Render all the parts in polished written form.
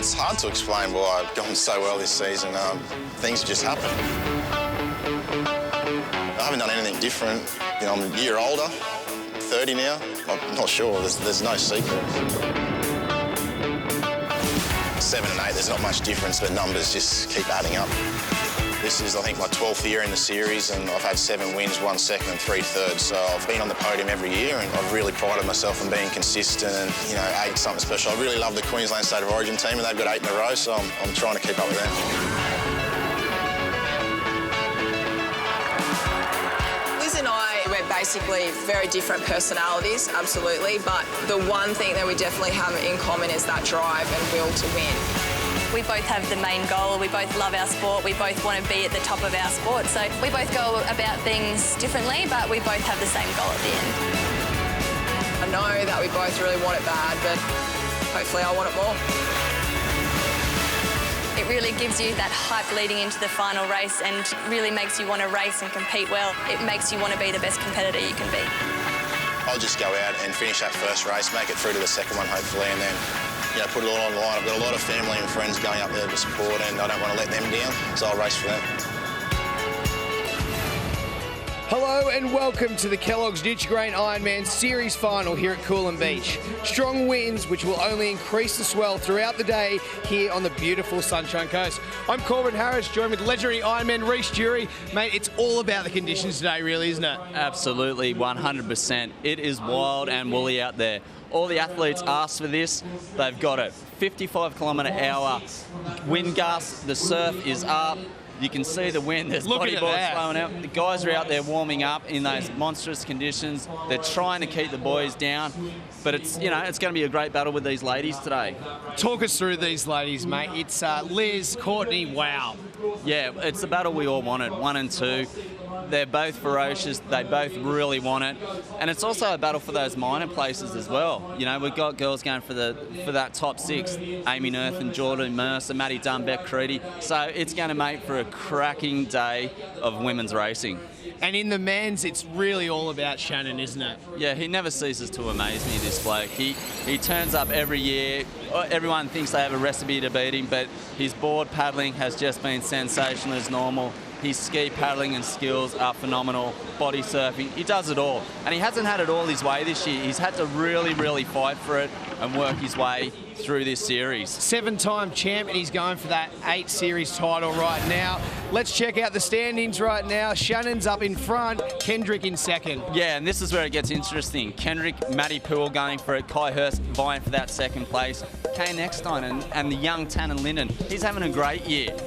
It's hard to explain why I've gone so well this season. Things just happen. I haven't done anything different. You know, I'm a year older, 30 now. I'm not sure. There's no secret. 7 and 8, there's not much difference, but numbers just keep adding up. This is, I think, my 12th year in the series, and I've had 7 wins, 1 second and 3 thirds. So I've been on the podium every year, and I've really prided myself on being consistent and, you know, 8 something special. I really love the Queensland State of Origin team, and they've got 8 in a row, so I'm trying to keep up with them. We're basically very different personalities, absolutely, but the one thing that we definitely have in common is that drive and will to win. We both have the main goal, we both love our sport, we both want to be at the top of our sport, so we both go about things differently, but we both have the same goal at the end. I know that we both really want it bad, but hopefully I want it more. It really gives you that hype leading into the final race and really makes you want to race and compete well. It makes you want to be the best competitor you can be. I'll just go out and finish that first race, make it through to the second one hopefully, and then, you know, put it all on the line. I've got a lot of family and friends going up there to support, and I don't want to let them down, so I'll race for them. Hello and welcome to the Kellogg's Nutri-Grain Ironman Series Final here at Coolum Beach. Strong winds which will only increase the swell throughout the day here on the beautiful Sunshine Coast. I'm Corbin Harris, joined with legendary Ironman Reece Jury. Mate, it's all about the conditions today, really, isn't it? Absolutely, 100%. It is wild and woolly out there. All the athletes asked for this, they've got it. 55-kilometre-hour wind gusts, the surf is up. You can see the wind, there's bodyboards flowing out. The guys are out there warming up in those monstrous conditions. They're trying to keep the boys down, but it's, you know, it's going to be a great battle with these ladies today. Talk us through these ladies, mate. It's Liz, Courtney, wow. Yeah, it's the battle we all wanted, 1 and 2. They're both ferocious, they both really want it. And it's also a battle for those minor places as well. You know, we've got girls going for that top 6, Amy Nerthen, Jordan Mercer, Maddie Dunn, Beck Creedy. So it's going to make for a cracking day of women's racing. And in the men's, it's really all about Shannon, isn't it? Yeah, he never ceases to amaze me, this bloke. He turns up every year. Everyone thinks they have a recipe to beat him, but his board paddling has just been sensational as normal. His ski paddling and skills are phenomenal. Body surfing, he does it all. And he hasn't had it all his way this year. He's had to really, really fight for it and work his way through this series. 7-time champ, and he's going for that 8 series title right now. Let's check out the standings right now. Shannon's up in front, Kendrick in second. Yeah, and this is where it gets interesting. Kendrick, Maddie Poole going for it, Kai Hurst vying for that second place. Kane Eckstein and the young Tannen Linden, he's having a great year.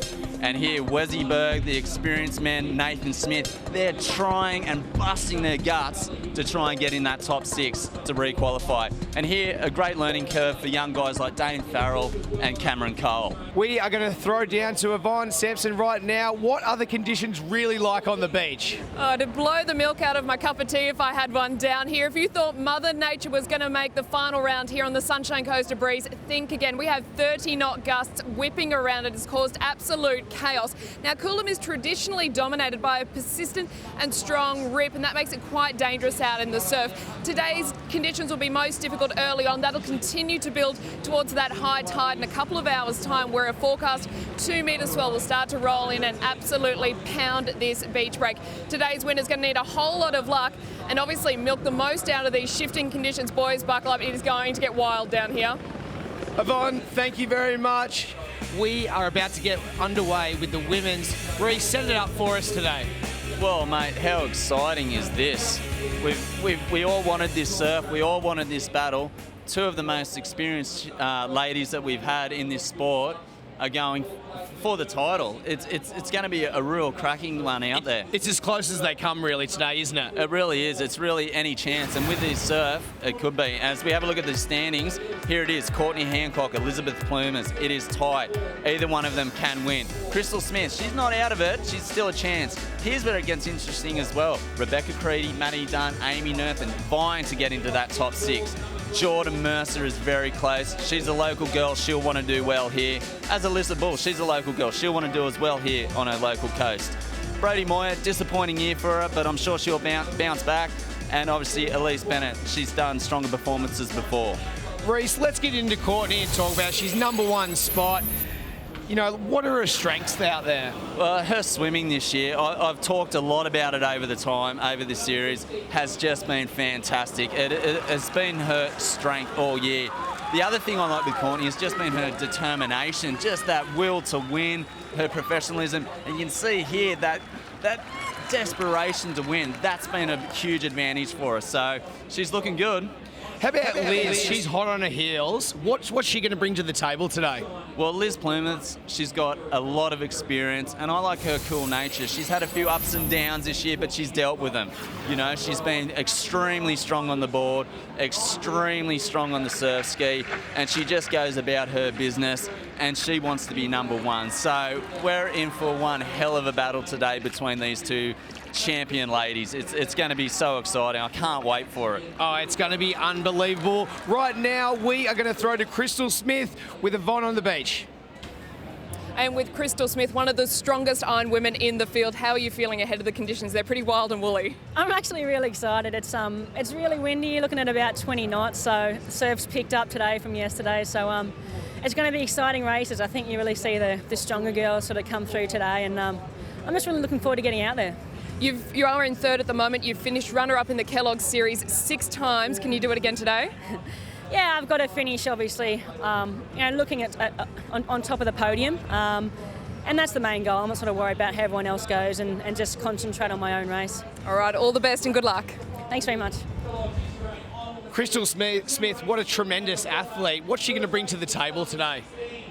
And here, Wesley Berg, the experienced men, Nathan Smith, they're trying and busting their guts to try and get in that top 6 to re-qualify. And here, a great learning curve for young guys like Dane Farrell and Cameron Cole. We are going to throw down to Yvonne Sampson right now. What are the conditions really like on the beach? To blow the milk out of my cup of tea if I had one down here. If you thought Mother Nature was going to make the final round here on the Sunshine Coast of Breeze, think again. We have 30-knot gusts whipping around. It has caused absolute chaos. Now, Coolum is traditionally dominated by a persistent and strong rip, and that makes it quite dangerous out in the surf. Today's conditions will be most difficult early on. That'll continue to build towards that high tide in a couple of hours' time, where a forecast 2-metre swell will start to roll in and absolutely pound this beach break. Today's winner's going to need a whole lot of luck and obviously milk the most out of these shifting conditions. Boys, buckle up. It is going to get wild down here. Yvonne, thank you very much. We are about to get underway with the women's. Reece, set it up for us today. Well, mate, how exciting is this? We all wanted this surf. We all wanted this battle. 2 of the most experienced ladies that we've had in this sport are going for the title. It's going to be a real cracking one out there. It's as close as they come really today, isn't it? It really is. It's really any chance. And with this surf, it could be. As we have a look at the standings, here it is. Courtney Hancock, Elizabeth Plumers. It is tight. Either one of them can win. Crystal Smith, she's not out of it. She's still a chance. Here's where it gets interesting as well. Rebecca Creedy, Maddie Dunn, Amy Nerthen vying to get into that top 6. Jordan Mercer is very close. She's a local girl. She'll want to do well here. As Alyssa Bull, she's a local girl. She'll want to do as well here on her local coast. Brodie Moyer, disappointing year for her, but I'm sure she'll bounce back. And obviously Elise Bennett, she's done stronger performances before. Reece, let's get into Courtney and talk about she's #1 spot. You know, what are her strengths out there? Well, her swimming this year, I've talked a lot about it over this series, has just been fantastic. It has been her strength all year. The other thing I like with Courtney has just been her determination, just that will to win, her professionalism. And you can see here that desperation to win, that's been a huge advantage for her. So she's looking good. How about Liz? She's hot on her heels. What's she going to bring to the table today? Well, Liz Plymouth, she's got a lot of experience, and I like her cool nature. She's had a few ups and downs this year, but she's dealt with them. You know, she's been extremely strong on the board, extremely strong on the surf ski, and she just goes about her business, and she wants to be #1. So we're in for one hell of a battle today between these two champion ladies. It's going to be so exciting. I can't wait for it. Oh, it's going to be unbelievable. Right now, we are going to throw to Crystal Smith with Yvonne on the beach. And with Crystal Smith, one of the strongest iron women in the field, how are you feeling ahead of the conditions? They're pretty wild and woolly. I'm actually really excited. It's really windy, looking at about 20 knots, so the surf's picked up today from yesterday, so it's going to be exciting races. I think you really see the stronger girls sort of come through today, and I'm just really looking forward to getting out there. You are in third at the moment. You've finished runner-up in the Kellogg Series 6 times. Can you do it again today? Yeah, I've got to finish, obviously, looking at on top of the podium. And that's the main goal. I'm not sort of worried about how everyone else goes and just concentrate on my own race. All right, all the best and good luck. Thanks very much. Crystal Smith, what a tremendous athlete. What's she going to bring to the table today?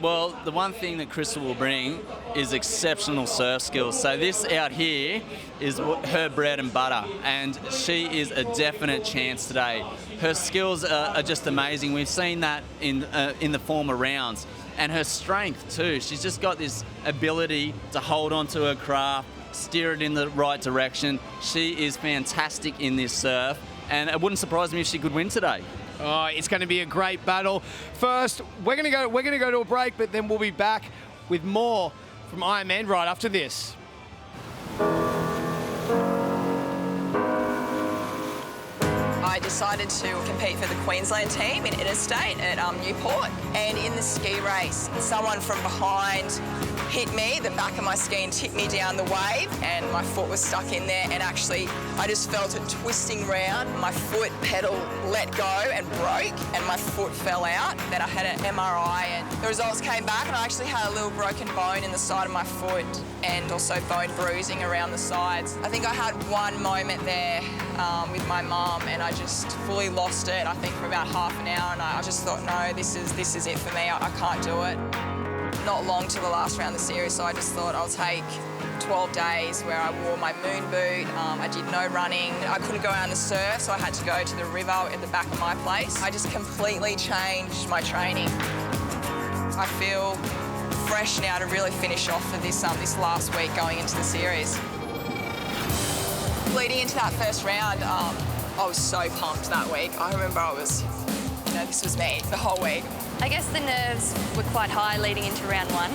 Well, the one thing that Crystal will bring is exceptional surf skills. So this out here is her bread and butter, and she is a definite chance today. Her skills are just amazing. We've seen that in the former rounds, and her strength too. She's just got this ability to hold on to her craft, steer it in the right direction. She is fantastic in this surf, and it wouldn't surprise me if she could win today. Oh, it's going to be a great battle. First, we're going to go to a break, but then we'll be back with more from Ironman right after this. I decided to compete for the Queensland team in interstate at Newport, and in the ski race, someone from behind hit me, the back of my ski, and tipped me down the wave, and my foot was stuck in there, and actually I just felt it twisting round. My foot pedal let go and broke, and my foot fell out. Then I had an MRI, and the results came back, and I actually had a little broken bone in the side of my foot, and also bone bruising around the sides. I think I had one moment there with my mum, and I just fully lost it, I think, for about half an hour, and I just thought, no, this is it for me. I can't do it. Not long to the last round of the series, so I just thought I'll take 12 days where I wore my moon boot. I did no running. I couldn't go out on the surf, so I had to go to the river at the back of my place. I just completely changed my training. I feel fresh now to really finish off for this last week going into the series. Leading into that first round, I was so pumped that week. I remember I was, this was me the whole week. I guess the nerves were quite high leading into round 1.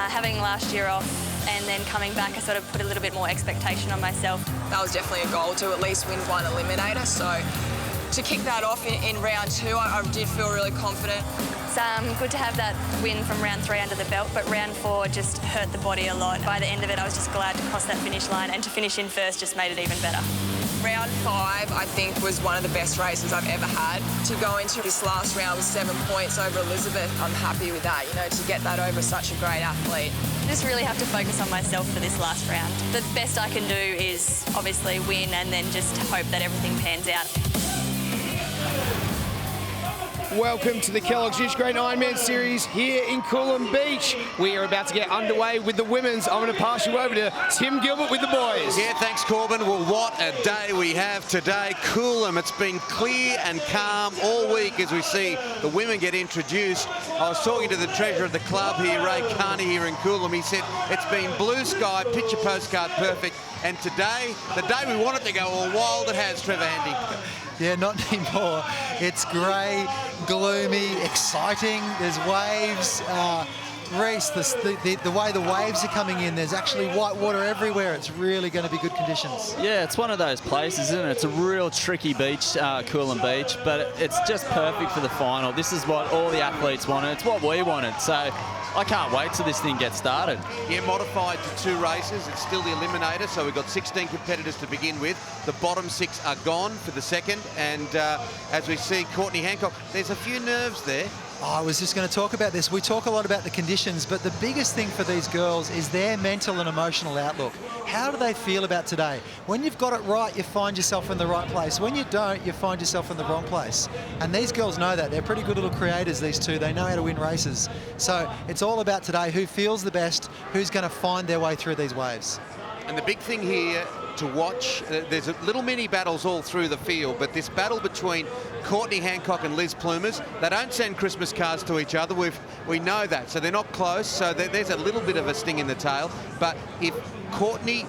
Having last year off and then coming back, I sort of put a little bit more expectation on myself. That was definitely a goal, to at least win one eliminator. So to kick that off in round 2, I did feel really confident. It's good to have that win from round 3 under the belt, but round 4 just hurt the body a lot. By the end of it, I was just glad to cross that finish line, and to finish in first just made it even better. Round 5, I think, was one of the best races I've ever had. To go into this last round with 7 points over Elizabeth, I'm happy with that, to get that over such a great athlete. I just really have to focus on myself for this last round. The best I can do is obviously win and then just hope that everything pans out. Welcome to the Kellogg's Nutri-Grain Ironman series here in Coolum Beach. We are about to get underway with the women's. I'm going to pass you over to Tim Gilbert with the boys. Yeah, thanks, Corbin. Well, what a day we have today. Coolum, it's been clear and calm all week as we see the women get introduced. I was talking to the treasurer of the club here, Ray Carney, here in Coolum. He said it's been blue sky, picture postcard perfect. And today, the day we want it to go all wild, it has, Trevor Handy. Yeah, not anymore. It's grey, gloomy, exciting. There's waves. Reece, the way the waves are coming in, there's actually white water everywhere. It's really going to be good conditions. Yeah, it's one of those places, isn't it? It's a real tricky beach, Coolum Beach, but it's just perfect for the final. This is what all the athletes wanted. It's what we wanted. So I can't wait till this thing gets started. Yeah, modified to 2 races. It's still the eliminator, so we've got 16 competitors to begin with. The bottom 6 are gone for the second, and as we see, Courtney Hancock, there's a few nerves there. Oh, I was just going to talk about this. We talk a lot about the conditions, but the biggest thing for these girls is their mental and emotional outlook. How do they feel about today? When you've got it right, you find yourself in the right place. When you don't, you find yourself in the wrong place. And these girls know that. They're pretty good little creators, these two. They know how to win races. So it's all about today, who feels the best, who's going to find their way through these waves. And the big thing here to watch, there's little mini battles all through the field, but this battle between Courtney Hancock and Liz Plumers, they don't send Christmas cards to each other. We know that, so they're not close. So there's a little bit of a sting in the tail. But if Courtney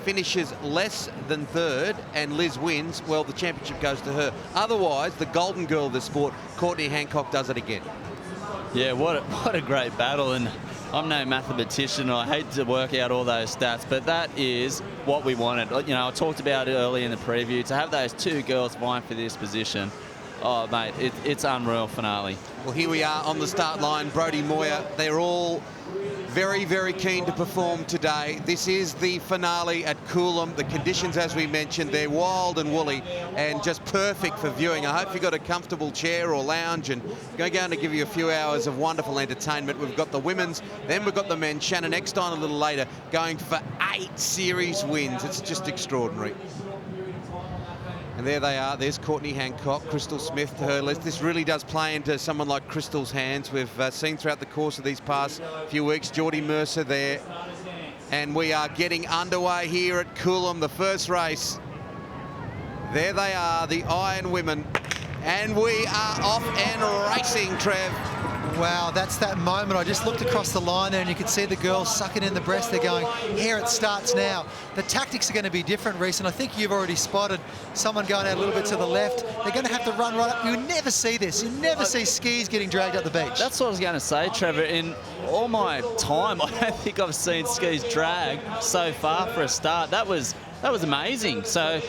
finishes less than third and Liz wins, well, the championship goes to her. Otherwise, the golden girl of the sport, Courtney Hancock, does it again. Yeah, what a great battle. And I'm no mathematician. I hate to work out all those stats, but that is what we wanted. You know, I talked about it early in the preview. To have those 2 girls vying for this position, oh, mate, it's unreal finale. Well, here we are on the start line. Brodie Moyer, they're all very, very keen to perform today. This is the finale at Coolum. The conditions, as we mentioned, they're wild and woolly and just perfect for viewing. I hope you've got a comfortable chair or lounge, and going to give you a few hours of wonderful entertainment. We've got the women's, then we've got the men. Shannon Eckstein a little later going for 8 series wins. It's just extraordinary. And there they are. There's Courtney Hancock, Crystal Smith to her list. This really does play into someone like Crystal's hands. We've seen throughout the course of these past few weeks, Geordie Mercer there. And we are getting underway here at Coolum, the first race. There they are, the Ironwomen. And we are off and racing, Trev. Wow, that's that moment. I just looked across the line there and you could see the girls sucking in the breath. They're going, here it starts now. The tactics are going to be different, Reece, and I think you've already spotted someone going out a little bit to the left. They're going to have to run right up. You never see this. You never see skis getting dragged up the beach. That's what I was going to say, Trevor. In all my time, I don't think I've seen skis drag so far for a start. That was amazing. So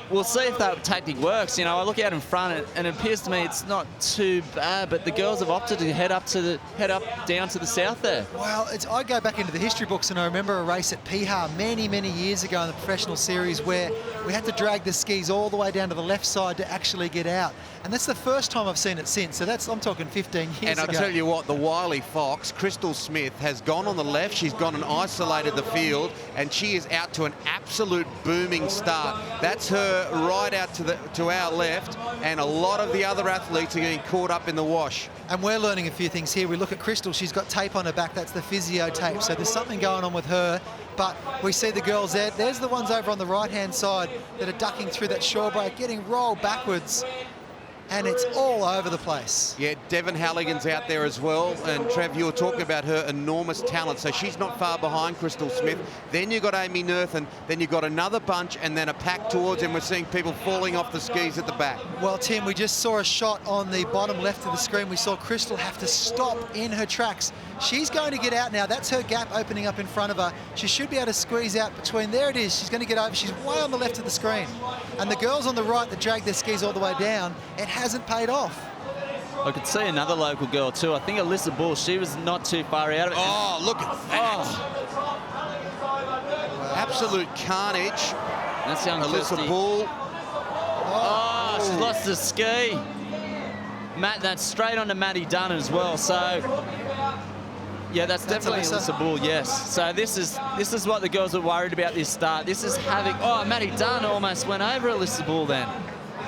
we'll see if that tactic works. You know, I look out in front and it appears to me it's not too bad, but the girls have opted to head up down to the south there. Well, I go back into the history books and I remember a race at Piha many, many years ago in the professional series where we had to drag the skis all the way down to the left side to actually get out. And that's the first time I've seen it since. So I'm talking 15 years ago. And I'll tell you what, the wily fox, Crystal Smith, has gone on the left. She's gone and isolated the field, and she is out to an absolute booming start. That's her right out to our left, and a lot of the other athletes are getting caught up in the wash. And we're learning a few things here. We look at Crystal, she's got tape on her back. That's the physio tape. So there's something going on with her. But we see the girls there. There's the ones over on the right-hand side that are ducking through that shore break, getting rolled backwards. And it's all over the place. Yeah, Devon Halligan's out there as well. And Trev, you were talking about her enormous talent. So she's not far behind Crystal Smith. Then you've got Amy Nerthen. Then you've got another bunch and then a pack towards him. We're seeing people falling off the skis at the back. Well, Tim, we just saw a shot on the bottom left of the screen. We saw Crystal have to stop in her tracks. She's going to get out now. That's her gap opening up in front of her. She should be able to squeeze out between. There it is. She's going to get over. She's way on the left of the screen. And the girls on the right that drag their skis all the way down, it hasn't paid off. I could see another local girl too. I think Alyssa Bull, she was not too far out of it. Oh, look at that. Oh. Absolute carnage. That's young Alyssa Bull. Oh, she's lost the ski. That's straight onto Maddie Dunn as well. So yeah, that's definitely Alyssa Bull, yes. So this is what the girls are worried about this start. This is having, Maddie Dunn almost went over Alyssa Bull then.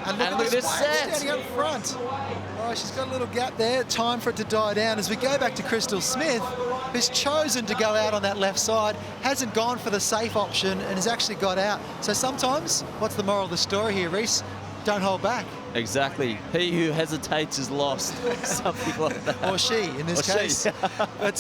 And look at this set. Standing up front. Oh, she's got a little gap there. Time for it to die down. As we go back to Crystal Smith, who's chosen to go out on that left side, hasn't gone for the safe option and has actually got out. So sometimes, what's the moral of the story here, Reece? Don't hold back. Exactly. He who hesitates is lost. Something like that. Or she, in this case. But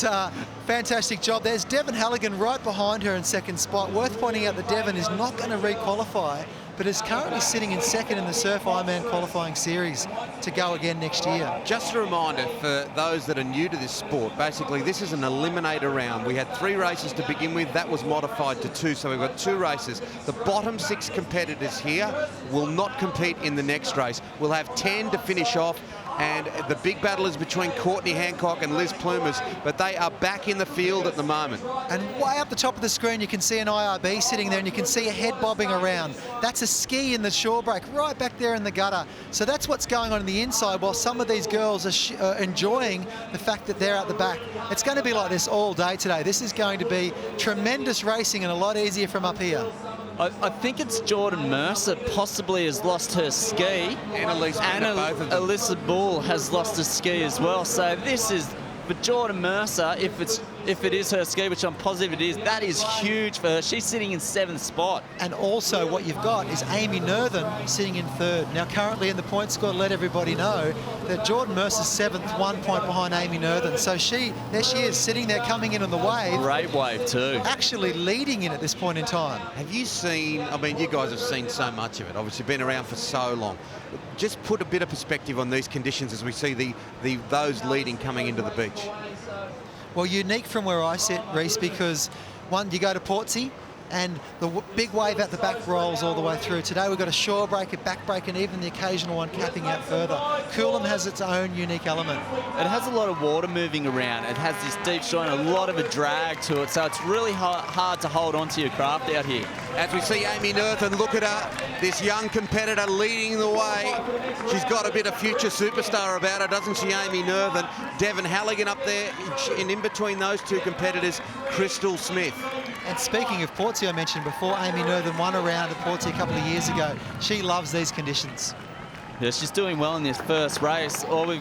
fantastic job. There's Devon Halligan right behind her in second spot. Worth pointing out that Devon is not going to re-qualify but is currently sitting in second in the Surf Ironman qualifying series to go again next year. Just a reminder for those that are new to this sport, basically this is an eliminator round. We had 3 races to begin with, that was modified to 2, so we've got 2 races. The bottom 6 competitors here will not compete in the next race. We'll have 10 to finish off, and the big battle is between Courtney Hancock and Liz Plumas, but they are back in the field at the moment. And way up the top of the screen, you can see an IRB sitting there, and you can see a head bobbing around. That's a ski in the shore break, right back there in the gutter. So that's what's going on the inside, while some of these girls are enjoying the fact that they're out the back. It's going to be like this all day today. This is going to be tremendous racing and a lot easier from up here. I think it's Jordan Mercer possibly has lost her ski. And Alyssa Bull has lost her ski as well. So this is, for Jordan Mercer, if it is her ski, which I'm positive it is, that is huge for her. She's sitting in 7th spot. And also what you've got is Amy Nerthen sitting in 3rd. Now currently in the point score, let everybody know that Jordan Mercer's 7th, 1 point behind Amy Nerthen. So there she is sitting there coming in on the wave. Great wave too. Actually leading in at this point in time. Have you seen, I mean, you guys have seen so much of it, obviously been around for so long. Just put a bit of perspective on these conditions as we see those leading coming into the beach. Well, unique from where I sit, Reese, because one, you go to Portsea and the big wave at the back rolls all the way through. Today we've got a shore break, a back break, and even the occasional one capping out further. Coolum has its own unique element. It has a lot of water moving around. It has this deep shore and a lot of a drag to it, so it's really hard to hold onto your craft out here. As we see Amy Nerthen, look at her, this young competitor leading the way. She's got a bit of future superstar about her, doesn't she, Amy Nerthen? Devon Halligan up there, and in between those 2 competitors, Crystal Smith. And speaking of Portsea, I mentioned before, Amy Nerthen won a round at Portsea a couple of years ago. She loves these conditions. Yeah, she's doing well in this first race. Or we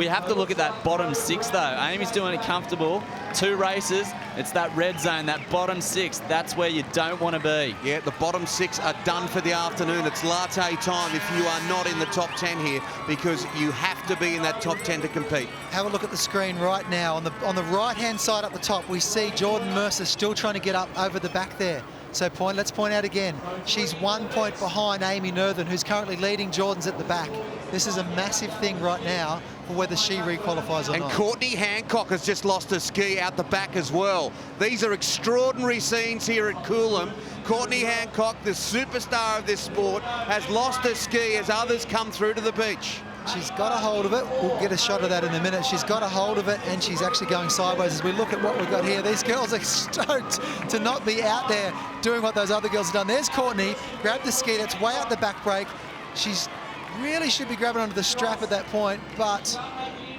have to look at that bottom 6 though. Amy's doing it comfortable. 2 races. It's that red zone, that bottom 6. That's where you don't want to be. Yeah, the bottom 6 are done for the afternoon. It's latte time if you are not in the top 10 here, because you have to be in that top 10 to compete. Have a look at the screen right now. On the right-hand side up the top, we see Jordan Mercer still trying to get up over the back there. So let's point out again, she's 1 point behind Amy Nerthen, who's currently leading. Jordan's at the back. This is a massive thing right now for whether she requalifies or not. And Courtney Hancock has just lost her ski out the back as well. These are extraordinary scenes here at Coolum. Courtney Hancock, the superstar of this sport, has lost her ski as others come through to the beach. She's got a hold of it. We'll get a shot of that in a minute. She's got a hold of it, and she's actually going sideways as we look at what we've got here. These girls are stoked to not be out there doing what those other girls have done. There's Courtney, grabbed the ski, that's way out the back break. She's really should be grabbing onto the strap at that point, but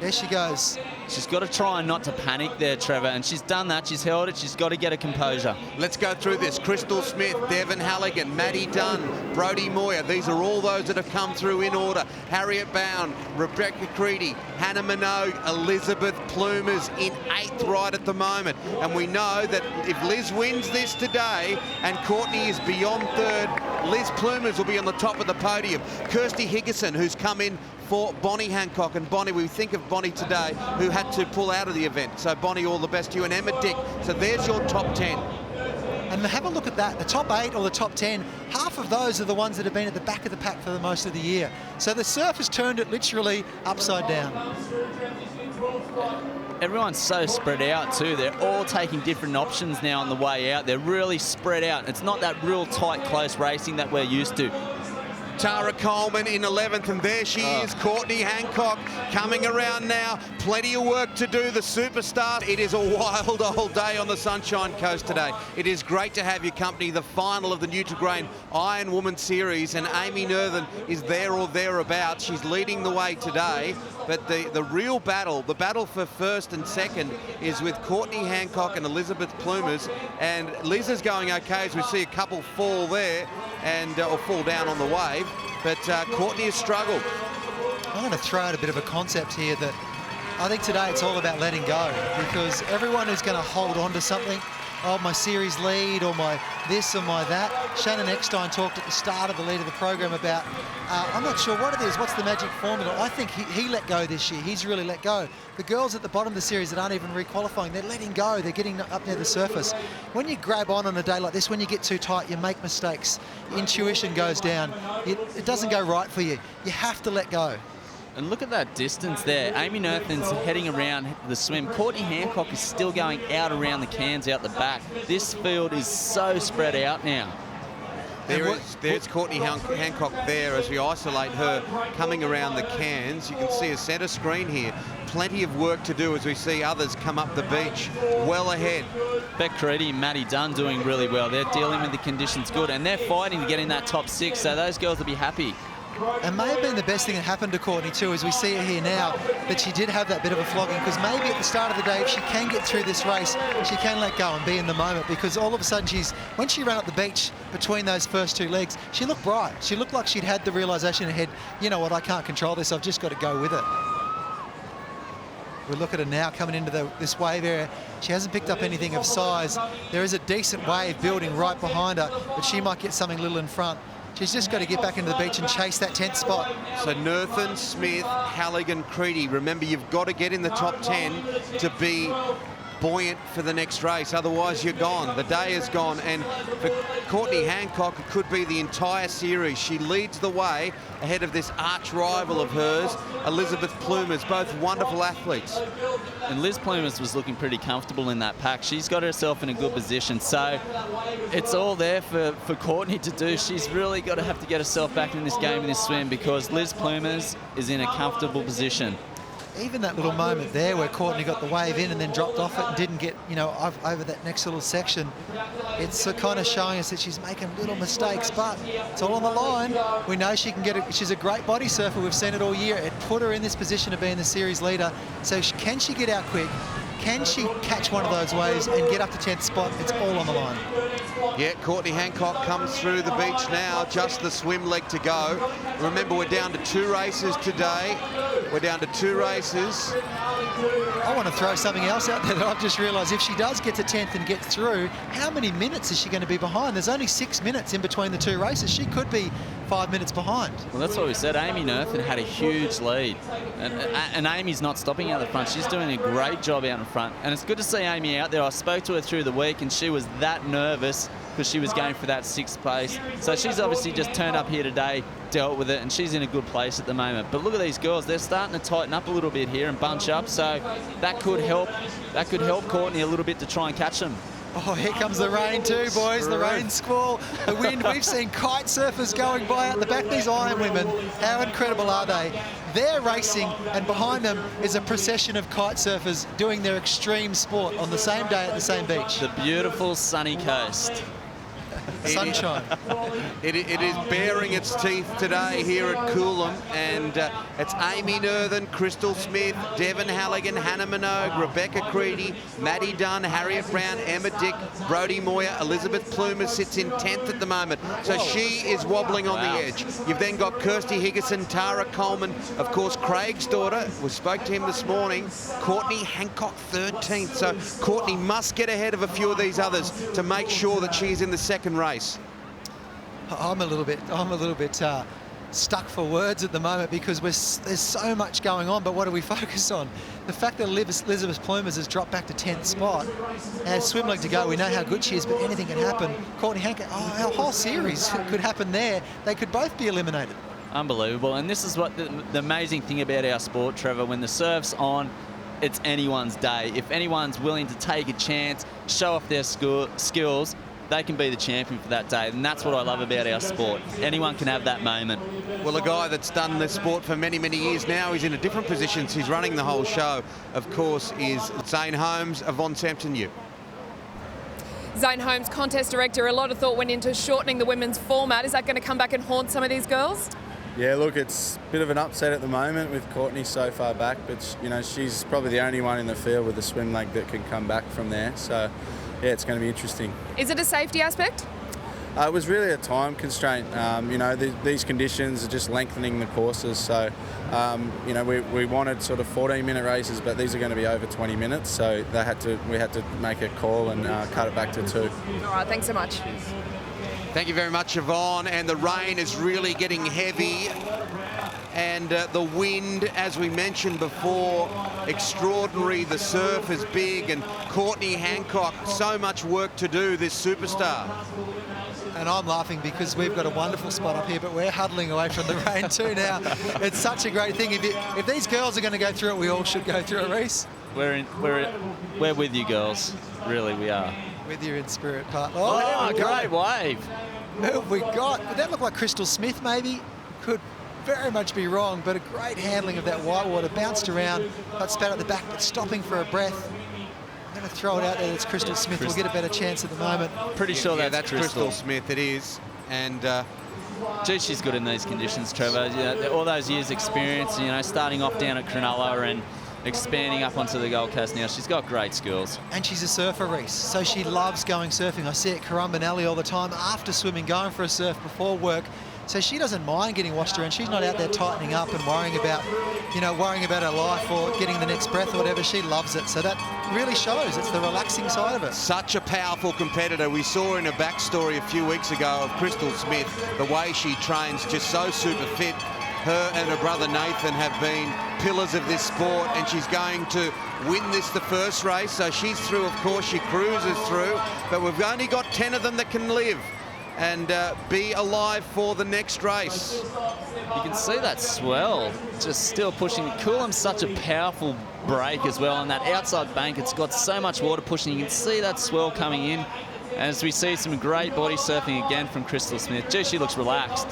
there she goes. She's got to try not to panic there, Trevor, and she's done that. She's held it. She's got to get a composure. Let's go through this. Crystal Smith, Devon Halligan, Maddie Dunn, Brodie Moyer. These are all those that have come through in order. Harriet Bound, Rebecca Creedy, Hannah Minogue, Elizabeth Plumas in 8th right at the moment. And we know that if Liz wins this today and Courtney is beyond 3rd, Liz Plumas will be on the top of the podium. Kirsty Higginson, who's come in for Bonnie Hancock, and Bonnie, we think of Bonnie today, who had to pull out of the event. So Bonnie, all the best to you, and Emma Dick. So there's your top 10. And have a look at that, the top 8 or the top 10, half of those are the ones that have been at the back of the pack for the most of the year. So the surf has turned it literally upside down. Everyone's so spread out too. They're all taking different options now on the way out. They're really spread out. It's not that real tight, close racing that we're used to. Tara Coleman in 11th, and there she is, Courtney Hancock coming around now. Plenty of work to do, the superstar. It is a wild old day on the Sunshine Coast today. It is great to have your company, the final of the Nutri-Grain Ironwoman series, and Amy Nerthen is there or thereabouts. She's leading the way today, but the real battle, the battle for 1st and 2nd, is with Courtney Hancock and Elizabeth Plumas, and Liz is going okay as we see a couple fall there and or fall down on the wave, but Courtney has struggled. I'm going to throw out a bit of a concept here that I think today it's all about letting go, because everyone who's going to hold on to something, oh, my series lead or my this or my that. Shannon Eckstein talked at the start of the lead of the program about, I'm not sure what it is, what's the magic formula. I think he let go this year. He's really let go. The girls at the bottom of the series that aren't even re-qualifying, they're letting go. They're getting up near the surface. When you grab on a day like this, when you get too tight, you make mistakes. Intuition goes down. It doesn't go right for you. You have to let go. And look at that distance there. Amy Nerthan's heading around the swim. Courtney Hancock is still going out around the cans out the back. This field is so spread out now. There's Courtney Hancock there as we isolate her coming around the cans. You can see a centre screen here. Plenty of work to do as we see others come up the beach well ahead. Beck Creedy and Maddie Dunn doing really well. They're dealing with the conditions good, and they're fighting to get in that top 6, so those girls will be happy. And may have been the best thing that happened to Courtney too, as we see her here now, that she did have that bit of a flogging, because maybe at the start of the day, if she can get through this race, she can let go and be in the moment, because all of a sudden when she ran up the beach between those first 2 legs, she looked bright. She looked like she'd had the realisation in her head, you know what, I can't control this, I've just got to go with it. We look at her now coming into this wave area. She hasn't picked up anything of size. There is a decent wave building right behind her, but she might get something little in front. She's just got to get back into the beach and chase that 10th spot. So Nerthan, Smith, Halligan, Creedy. Remember, you've got to get in the top 10 to be buoyant for the next race. Otherwise, you're gone. The day is gone. And for Courtney Hancock, it could be the entire series. She leads the way ahead of this arch rival of hers, Elizabeth Plumers, both wonderful athletes. And Liz Plumers was looking pretty comfortable in that pack. She's got herself in a good position. So it's all there for Courtney to do. She's really got to have to get herself back in this game, in this swim, because Liz Plumers is in a comfortable position. Even that little moment there where Courtney got the wave in and then dropped off it and didn't get, you know, over that next little section, it's kind of showing us that she's making little mistakes, but it's all on the line. We know she can get it. She's a great body surfer. We've seen it all year. It put her in this position to be in the series leader. So can she get out quick? Can she catch one of those waves and get up to 10th spot? It's all on the line. Yeah, Courtney Hancock comes through the beach now, just the swim leg to go. Remember, we're down to 2 races today. We're down to 2 races. I want to throw something else out there that I've just realised. If she does get to 10th and get through, how many minutes is she going to be behind? There's only 6 minutes in between the 2 races. She could be 5 minutes behind. Well, that's what we said. Amy Nerthan had a huge lead. And Amy's not stopping out the front. She's doing a great job out in front. And it's good to see Amy out there. I spoke to her through the week, and she was that nervous because she was going for that 6th place. So she's obviously just turned up here today, dealt with it, and she's in a good place at the moment. But look at these girls. They're starting to tighten up a little bit here and bunch up. So that could help Courtney a little bit to try and catch them. Oh, here comes the rain too, boys. The rain squall, the wind. We've seen kite surfers going by out the back. These Ironwomen, how incredible are they? They're racing, and behind them is a procession of kite surfers doing their extreme sport on the same day at the same beach. The beautiful sunny coast. Sunshine. It is bearing its teeth today here at Coolum, and it's Amy Nerthan, Crystal Smith, Devon Halligan, Hannah Minogue, Rebecca Creedy, Maddie Dunn, Harriet Brown, Emma Dick, Brodie Moyer. Elizabeth Plumer sits in 10th at the moment, so she is wobbling on the edge. You've then got Kirsty Higginson, Tara Coleman, of course Craig's daughter, we spoke to him this morning, Courtney Hancock 13th, so Courtney must get ahead of a few of these others to make sure that she is in the second race. I'm a little bit stuck for words at the moment, because there's so much going on, but what do we focus on? The fact that Elizabeth Plumers has dropped back to 10th spot, and swim leg to go, we know how good she is, but anything can happen. Courtney Hancock, our whole series could happen there. They could both be eliminated. Unbelievable. And this is what the amazing thing about our sport, Trevor. When the surf's on, it's anyone's day. If anyone's willing to take a chance, show off their skills, they can be the champion for that day. And that's what I love about our sport. Anyone can have that moment. Well, a guy that's done this sport for many, many years now, he's in a different position. He's running the whole show, of course, is Zane Holmes of Von Sampson U. Zane Holmes, contest director. A lot of thought went into shortening the women's format. Is that going to come back and haunt some of these girls? Yeah, look, it's a bit of an upset at the moment with Courtney so far back, but you know, she's probably the only one in the field with a swim leg that can come back from there. So, yeah, it's going to be interesting. Is it a safety aspect? It was really a time constraint. You know, these conditions are just lengthening the courses. So, you know, we wanted sort of 14-minute races, but these are going to be over 20 minutes. So we had to make a call and cut it back to 2. All right, thanks so much. Thank you very much, Yvonne. And the rain is really getting heavy. And the wind, as we mentioned before, extraordinary. The surf is big. And Courtney Hancock, so much work to do, this superstar. And I'm laughing because we've got a wonderful spot up here, but we're huddling away from the rain too now. It's such a great thing. If these girls are going to go through it, we all should go through it, Reece. We're with you, girls. Really, we are. With you in spirit, partner. Oh, great wave. Who have we got? Would that look like Crystal Smith, maybe? Could very much be wrong, but a great handling of that whitewater. Bounced around, got spat at the back, but stopping for a breath. I'm going to throw it out there. It's Crystal Smith. We'll get a better chance at the moment. Pretty sure that's Crystal Smith. It is. And gee, she's good in these conditions, Trevor. Yeah, all those years' experience, you know, starting off down at Cronulla and expanding up onto the Gold Coast now. She's got great skills. And she's a surfer, Reece, so she loves going surfing. I see it at Currumbinelli all the time after swimming, going for a surf before work. So she doesn't mind getting washed around. She's not out there tightening up and worrying about her life or getting the next breath or whatever. She loves it. So that really shows. It's the relaxing side of it. Such a powerful competitor. We saw in a backstory a few weeks ago of Crystal Smith, the way she trains, just so super fit. Her and her brother Nathan have been pillars of this sport, and she's going to win this the first race. So she's through, of course, she cruises through, but we've only got 10 of them that can live and be alive for the next race. You can see that swell just still pushing. Coolum's such a powerful break as well. On that outside bank, it's got so much water pushing. You can see that swell coming in. As we see some great body surfing again from Crystal Smith. Gee, she looks relaxed.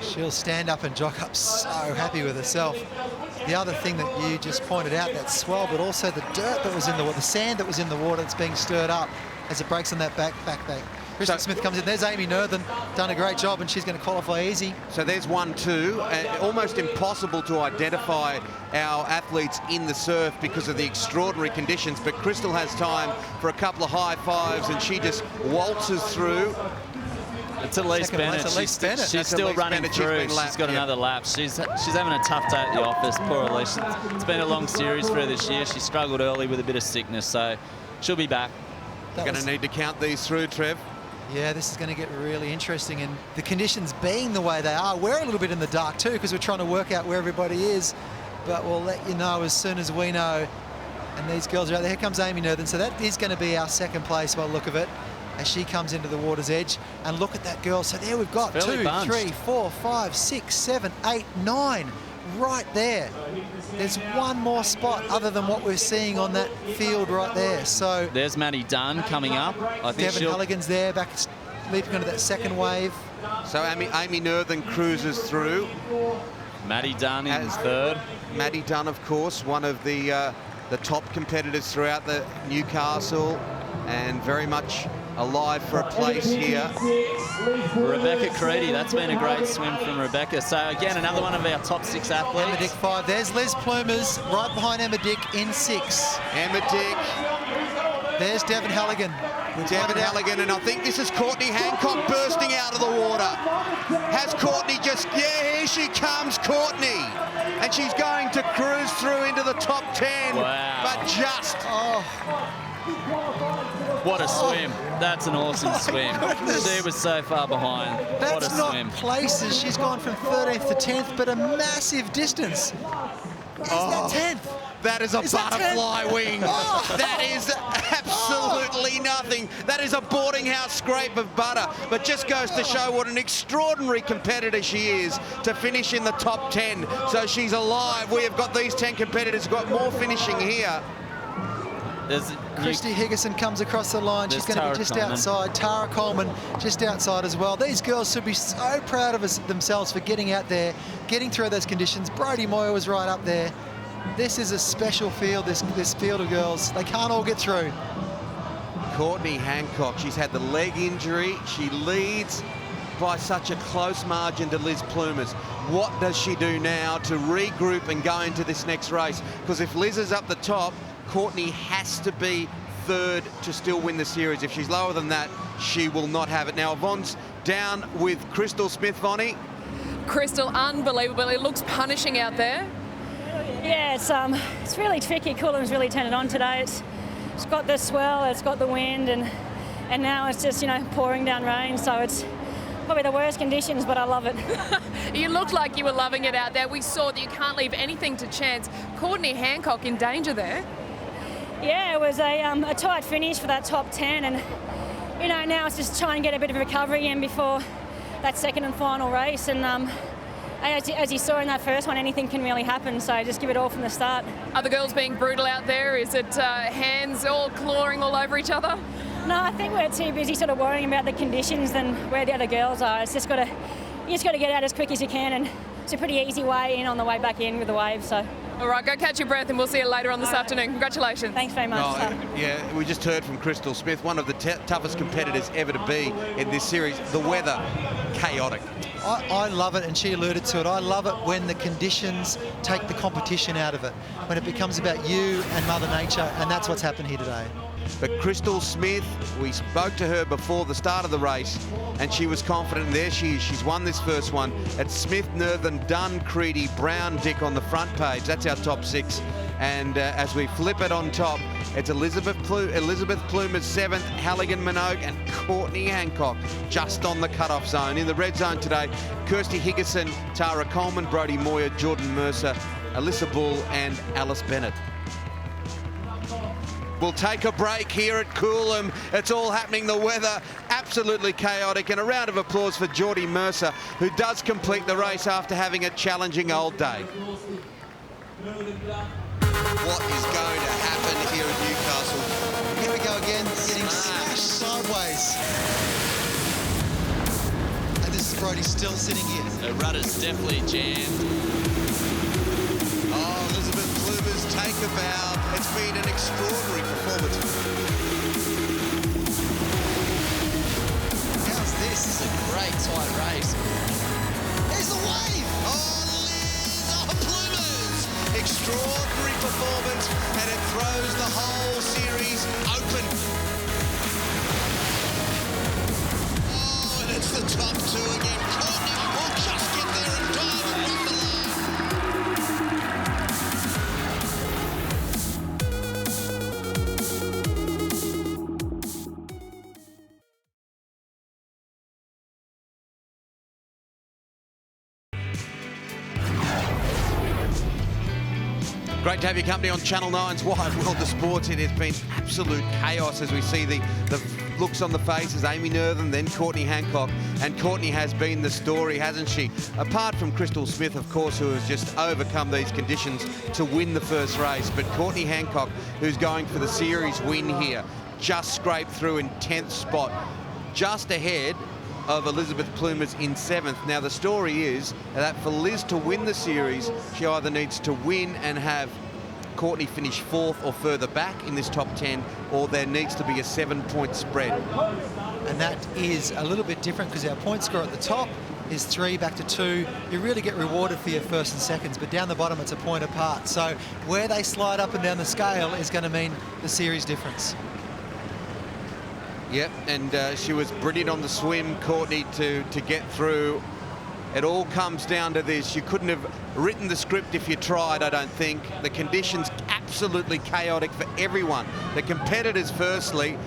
She'll stand up and jock up, so happy with herself. The other thing that you just pointed out, that swell, but also the dirt that was in the water, the sand that was in the water that's being stirred up as it breaks on that back bank. Crystal Smith comes in. There's Amy Nerthen, done a great job, and she's going to qualify easy. So there's 1-2. Almost impossible to identify our athletes in the surf because of the extraordinary conditions, but Crystal has time for a couple of high fives, and she just waltzes through. It's Elise Bennett. She's still running through. She's got another lap. She's having a tough day at the office. Poor Elise. It's been a long series for her this year. She struggled early with a bit of sickness, so she'll be back. Going to need to count these through, Trev. Yeah, this is going to get really interesting, and the conditions being the way they are, we're a little bit in the dark too because we're trying to work out where everybody is, but we'll let you know as soon as we know. And these girls are out there. Here comes Amy Nerthen, so that is going to be our second place by the look of it as she comes into the water's edge. And look at that girl. So there we've got 2, 3, 4, 5, 6, 7, 8, 9 right there. There's one more spot other than what we're seeing on that field right there. So there's Maddie Dunn coming up. I think Devon Halligan's there, back leaping onto that second wave. So Amy Nerthen cruises through. Maddie Dunn in third. Maddie Dunn, of course, one of the top competitors throughout the Newcastle, and very much alive for a place here. Rebecca Creedy, that's been a great swim from Rebecca. So again, another one of our top 6 athletes. Emma Dick 5. There's Les Plumers right behind Emma Dick in 6. Emma Dick. There's Devon Halligan. And I think this is Courtney Hancock bursting out of the water. Has Courtney here she comes, Courtney. And she's going to cruise through into the top 10. Wow. But just... What a swim. That's an awesome swim. She was so far behind. That's what a not swim. Places. She's gone from 13th to 10th, but a massive distance. Is that 10th? That is a butterfly wing. That is absolutely nothing. That is a boarding house scrape of butter. But just goes to show what an extraordinary competitor she is to finish in the top 10. So she's alive. We have got these 10 competitors who've got more finishing here. Christy Higginson comes across the line. She's going to be just outside. Tara Coleman just outside as well. These girls should be so proud of themselves for getting out there, getting through those conditions. Brodie Moyer was right up there. This is a special field, this field of girls. They can't all get through. Courtney Hancock, she's had the leg injury. She leads by such a close margin to Liz Plumers. What does she do now to regroup and go into this next race? Because if Liz is up the top, Courtney has to be third to still win the series. If she's lower than that, she will not have it. Now, Yvonne's down with Crystal Smith, Vonnie. Crystal, unbelievable. It looks punishing out there. Yeah, it's really tricky. Coolum's really turned it on today. It's got the swell, it's got the wind, and now it's just, pouring down rain. So it's probably the worst conditions, but I love it. You looked like you were loving it out there. We saw that you can't leave anything to chance. Courtney Hancock in danger there. Yeah, it was a tight finish for that top 10, and now it's just trying to get a bit of recovery in before that second and final race. And as you saw in that first one, anything can really happen, so just give it all from the start. Are the girls being brutal out there? Is it hands all clawing all over each other? No, I think we're too busy sort of worrying about the conditions than where the other girls are. It's just you just got to get out as quick as you can, and it's a pretty easy way in on the way back in with the wave. So. All right, go catch your breath, and we'll see you later on this afternoon. Congratulations. Thanks very much. Yeah, we just heard from Crystal Smith, one of the toughest competitors ever to be in this series. The weather, chaotic. I love it, and she alluded to it. I love it when the conditions take the competition out of it, when it becomes about you and Mother Nature, and that's what's happened here today. But Crystal Smith, we spoke to her before the start of the race, and she was confident. There she is. She's won this first one. It's Smith, Nerthen, Dunn, Creedy, Brown, Dick on the front page. That's our top 6. And as we flip it on top, it's Elizabeth Plumer's 7th, Halligan Minogue, and Courtney Hancock just on the cutoff zone. In the red zone today, Kirsty Higginson, Tara Coleman, Brodie Moyer, Jordan Mercer, Alyssa Bull, and Alice Bennett. We'll take a break here at Coolum. It's all happening. The weather absolutely chaotic. And a round of applause for Jordy Mercer, who does complete the race after having a challenging old day. What is going to happen here at Newcastle? Here we go again, getting smashed sideways. And this is Brodie still sitting here. The rudder's definitely jammed. Oh, Elizabeth Plumer's take a bow. It's been an extraordinary performance. How's this? This is a great tight race. There's the wave! Oh, Liz! Oh, Plumers! Extraordinary performance, and it throws the whole series open. Oh, and it's the top 2 again. Courtney will just get there in time and run the line. Great to have your company on Channel 9's Wide World of Sports. It has been absolute chaos as we see the looks on the faces. Amy Nerthen, then Courtney Hancock. And Courtney has been the story, hasn't she? Apart from Crystal Smith, of course, who has just overcome these conditions to win the first race. But Courtney Hancock, who's going for the series win here, just scraped through in 10th spot, just ahead of Elizabeth Plumer's in 7th. Now, the story is that for Liz to win the series, she either needs to win and have Courtney finish 4th or further back in this top 10, or there needs to be a 7-point spread. And that is a little bit different because our point score at the top is 3 back to 2. You really get rewarded for your first and seconds, but down the bottom it's a point apart. So where they slide up and down the scale is going to mean the series difference. Yep, and she was brilliant on the swim, Courtney, to get through. It all comes down to this. You couldn't have written the script if you tried, I don't think. The conditions absolutely chaotic for everyone. The competitors firstly,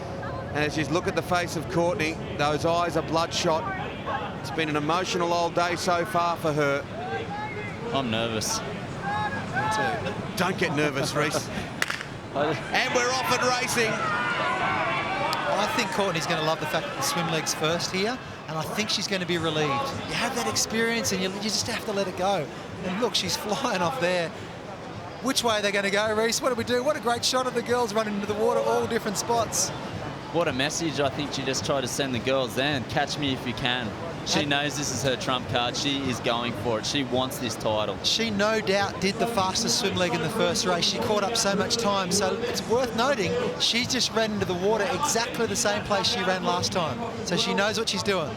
and as you look at the face of Courtney, those eyes are bloodshot. It's been an emotional old day so far for her. I'm nervous. Don't get nervous, Reece. And we're off and racing. I think Courtney's going to love the fact that the swim leg's first here, and I think she's going to be relieved. You have that experience and you just have to let it go. And look, she's flying off there. Which way are they going to go, Reece? What do we do? What a great shot of the girls running into the water, all different spots. What a message. I think she just tried to send the girls there and catch me if you can. She knows this is her trump card. She is going for it. She wants this title. She no doubt did the fastest swim leg in the first race. She caught up so much time. So it's worth noting, she just ran into the water exactly the same place she ran last time. So she knows what she's doing.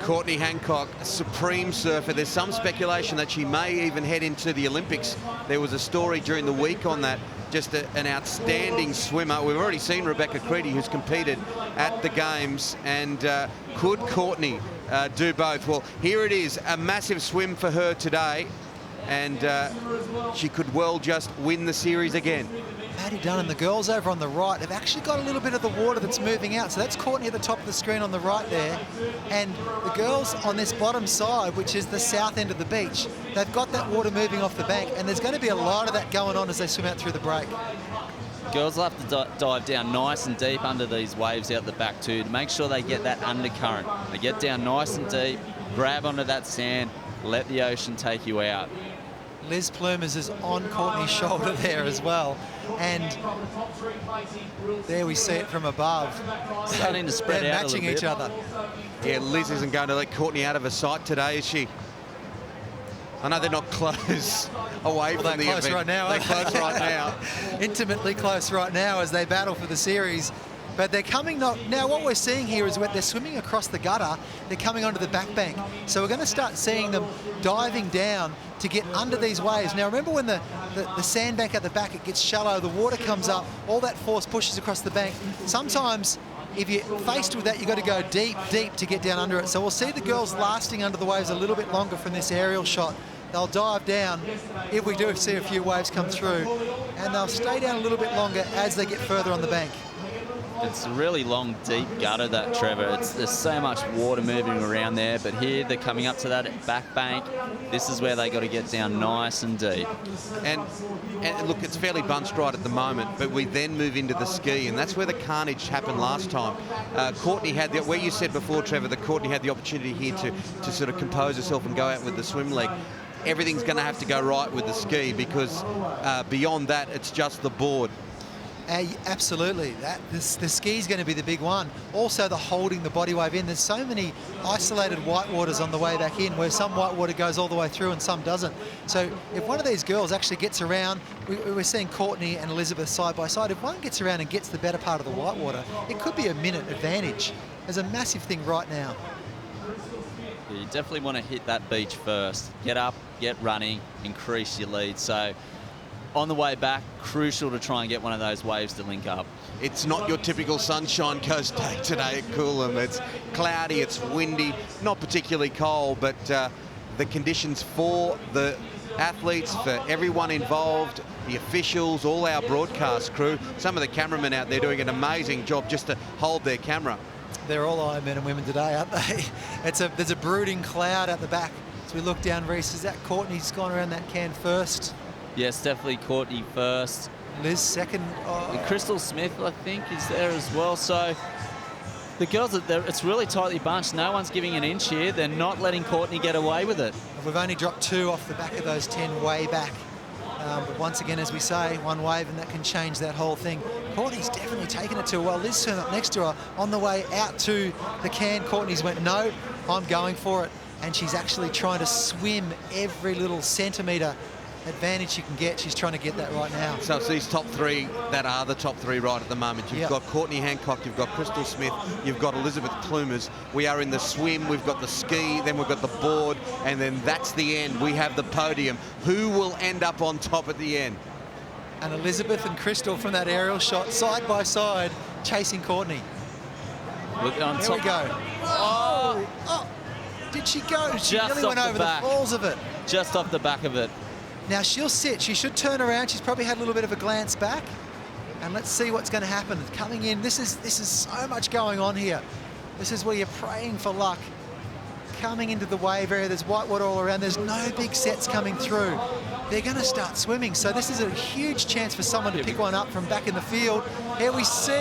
Courtney Hancock, a supreme surfer. There's some speculation that she may even head into the Olympics There was a story during the week on that. Just an outstanding swimmer. We've already seen Rebecca Creedy, who's competed at the Games, and could Courtney do both? Well, here it is, a massive swim for her today, and she could well just win the series again. Maddie Dunn and the girls over on the right have actually got a little bit of the water that's moving out. So that's Courtney at the top of the screen on the right there. And the girls on this bottom side, which is the south end of the beach, they've got that water moving off the bank. And there's going to be a lot of that going on as they swim out through the break. Girls will have to dive down nice and deep under these waves out the back too to make sure they get that undercurrent. They get down nice and deep, grab onto that sand, let the ocean take you out. Liz Plumers is on Courtney's shoulder there as well. And there we see it from above. Starting to spread They're out matching a little each bit. other. Yeah, Liz isn't going to let Courtney out of her sight today, is she? I know they're not close away from the close event. right now. They're close right now. Intimately close right now as they battle for the series. But they're coming now what we're seeing here is when they're swimming across the gutter, they're coming onto the back bank. So we're going to start seeing them diving down to get under these waves. Now remember when the sandbank at the back, it gets shallow, the water comes up, all that force pushes across the bank. Sometimes if you're faced with that, you've got to go deep, deep to get down under it. So we'll see the girls lasting under the waves a little bit longer from this aerial shot. They'll dive down if we do see a few waves come through, and they'll stay down a little bit longer as they get further on the bank. It's a really long, deep gutter, that, Trevor. There's so much water moving around there, but here they're coming up to that back bank. This is where they got to get down nice and deep. And look, it's fairly bunched right at the moment, but we then move into the ski, and that's where the carnage happened last time. Courtney had where you said before, Trevor, that Courtney had the opportunity here to sort of compose herself and go out with the swim leg. Everything's going to have to go right with the ski because beyond that, it's just the board. Absolutely, the ski is going to be the big one. Also the holding the body wave in. There's so many isolated whitewaters on the way back in where some whitewater goes all the way through and some doesn't. So if one of these girls actually gets around, we're seeing Courtney and Elizabeth side by side, if one gets around and gets the better part of the whitewater, it could be a minute advantage. There's a massive thing right now. You definitely want to hit that beach first. Get up, get running, increase your lead. So on the way back, crucial to try and get one of those waves to link up. It's not your typical Sunshine Coast day today at Coolum. It's cloudy, it's windy, not particularly cold, but the conditions for the athletes, for everyone involved, the officials, all our broadcast crew, some of the cameramen out there doing an amazing job just to hold their camera. They're all Ironmen and women today, aren't they? There's a brooding cloud at the back. As we look down, Reece, is that Courtney's gone around that can first? Yes, definitely Courtney first. Liz second. And Crystal Smith, I think, is there as well. So the girls, it's really tightly bunched. No one's giving an inch here. They're not letting Courtney get away with it. We've only dropped 2 off the back of those 10 way back. But once again, as we say, one wave and that can change that whole thing. Courtney's definitely taken it to her well. Liz turned up next to her on the way out to the can. Courtney's went, no, I'm going for it. And she's actually trying to swim every little centimetre advantage she can get. She's trying to get that right now. So it's these top 3 that are the top 3 right at the moment. You've got Courtney Hancock, you've got Crystal Smith, you've got Elizabeth Plumers. We are in the swim, we've got the ski, then we've got the board, and then that's the end. We have the podium. Who will end up on top at the end? And Elizabeth and Crystal from that aerial shot, side by side, chasing Courtney. Look on Here top. we go. Oh! Did she go? She Just nearly went off the over the back. falls of it. Just off the back of it. Now she'll sit. She should turn around. She's probably had a little bit of a glance back. And let's see what's going to happen. Coming in, this is so much going on here. This is where you're praying for luck. Coming into the wave area, there's whitewater all around. There's no big sets coming through. They're going to start swimming. So this is a huge chance for someone to pick one up from back in the field. Here we see...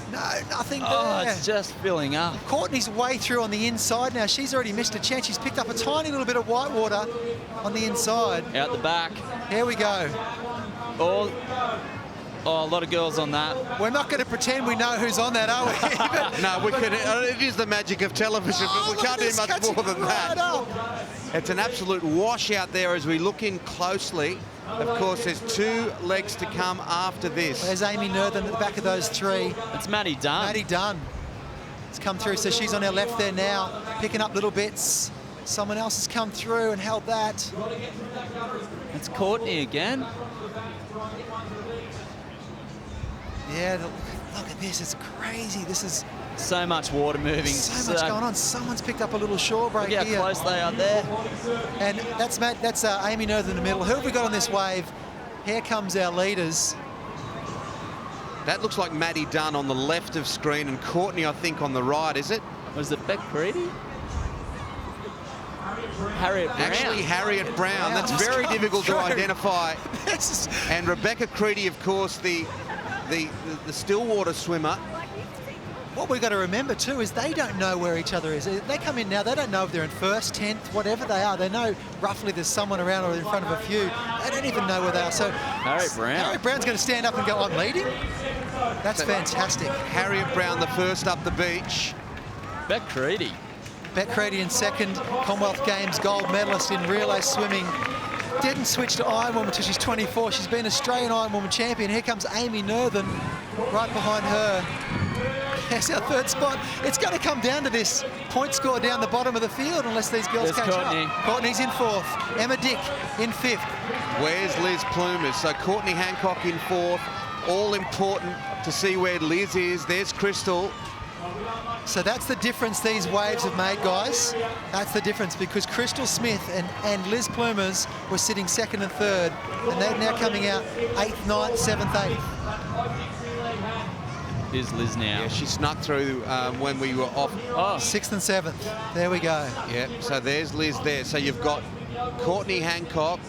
No, nothing there. Oh, it's just filling up. Courtney's way through on the inside now. She's already missed a chance. She's picked up a tiny little bit of whitewater on the inside. Out the back. Here we go. Oh, a lot of girls on that. We're not going to pretend we know who's on that, are we? No, we could. It is the magic of television, but we can't do much more than that. It's an absolute wash out there as we look in closely. Of course, there's 2 legs to come after this. There's Amy Nerthen at the back of those 3. It's Maddie Dunn. Maddie Dunn. It's come through, so she's on our left there now, picking up little bits. Someone else has come through and held that. It's Courtney again. Yeah, look at this. It's crazy. This is so much water moving. So much going on. Someone's picked up a little shore break here. Look how close they are there. And that's Amy North in the middle. Who have we got on this wave? Here comes our leaders. That looks like Maddie Dunn on the left of screen and Courtney, I think, on the right, is it? Was it Beck Creedy? Harriet Brown. Actually, Harriet Brown. That's very difficult to identify. And Rebecca Creedy, of course, the Stillwater swimmer. What we've got to remember too is they don't know where each other is. They come in now, they don't know if they're in first, 10th, whatever they are. They know roughly there's someone around or in front of a few. They don't even know where they are. So Harriet Brown's going to stand up and go, I'm leading? That's fantastic. Harriet Brown, the first up the beach. Beck Creedy. Beck Creedy in second, Commonwealth Games gold medalist in relay swimming. Didn't switch to Ironwoman until she's 24. She's been Australian Ironwoman champion. Here comes Amy Northern right behind her. There's our third spot. It's going to come down to this point score down the bottom of the field unless these girls catch up. Courtney's in fourth. Emma Dick in fifth. Where's Liz Plumers? So Courtney Hancock in fourth. All important to see where Liz is. There's Crystal. So that's the difference these waves have made, guys. That's the difference because Crystal Smith and Liz Plumers were sitting second and third, and they're now coming out 8th, 9th, 7th, 8th. Here's Liz now. Yeah, she snuck through when we were off. Oh. 6th and 7th. There we go. Yeah, so there's Liz there. So you've got Courtney Hancock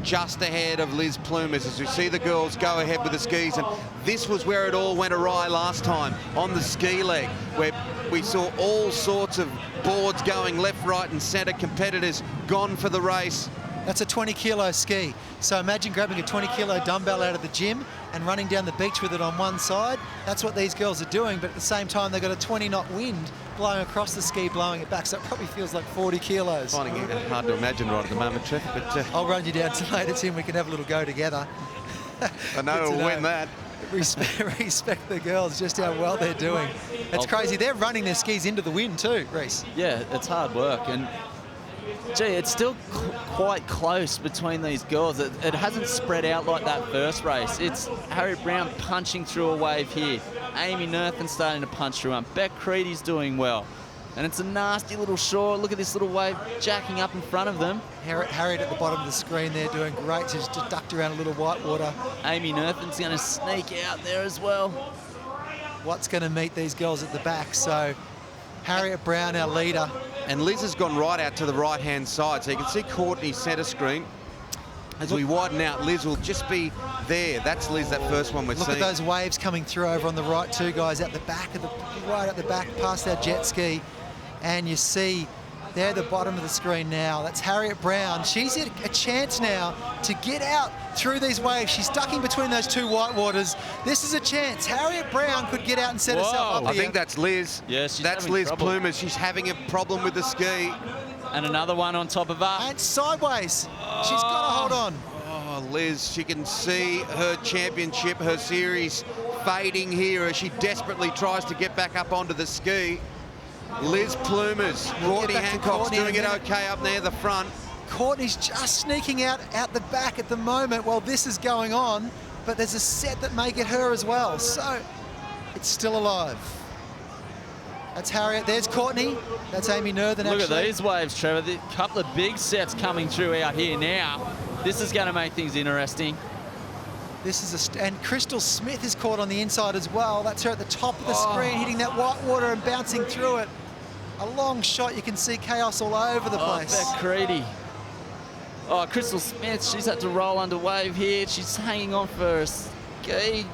just ahead of Liz Plumers as we see the girls go ahead with the skis. And this was where it all went awry last time on the ski leg, where we saw all sorts of boards going left, right and centre, competitors gone for the race. That's a 20-kilo ski. So imagine grabbing a 20-kilo dumbbell out of the gym and running down the beach with it on one side. That's what these girls are doing, but at the same time, they've got a 20-knot wind blowing across the ski, blowing it back, so it probably feels like 40 kilos. Finding it hard to imagine right at the moment, Trev, but... I'll run you down to later, Tim. We can have a little go together. I know we'll win that. Respect the girls, just how well they're doing. It's crazy. They're running their skis into the wind too, Reece. Yeah, it's hard work. And gee, it's still quite close between these girls. It hasn't spread out like that first race. It's Harriet Brown punching through a wave here. Amy Northern starting to punch through one. Beck Creedy's doing well. And it's a nasty little shore. Look at this little wave jacking up in front of them. Harriet at the bottom of the screen there doing great. She's just ducked around a little white water. Amy Northern's going to sneak out there as well. What's going to meet these girls at the back? So Harriet Brown, our leader. And Liz has gone right out to the right-hand side. So you can see Courtney's centre screen. As we widen out, Liz will just be there. That's Liz, that first one we're seeing. Look at those waves coming through over on the right too, guys, at the back, right at the back, past our jet ski. And you see there at the bottom of the screen now, that's Harriet Brown. She's a chance now to get out through these waves. She's stuck in between those two white waters. This is a chance. Harriet Brown could get out and set herself up I here. think that's Liz. Yes, that's Liz Plumers. She's having a problem with the ski. And another one on top of her. And sideways. She's got to hold on. Oh, Liz, she can see her championship, her series fading here as she desperately tries to get back up onto the ski. Liz Plumers, Courtney Hancock's doing it okay up there at the front. Courtney's just sneaking out the back at the moment while this is going on, but there's a set that may get her as well, so it's still alive. That's Harriet, there's Courtney, that's Amy Northern. Look at these waves, Trevor. A couple of big sets coming through out here now. This is going to make things interesting. This is and Crystal Smith is caught on the inside as well. That's her at the top of the screen, hitting that white water and bouncing through it. A long shot, you can see chaos all over the place. Beck Creedy. Oh, Crystal Smith, she's had to roll under wave here. She's hanging on for a ski.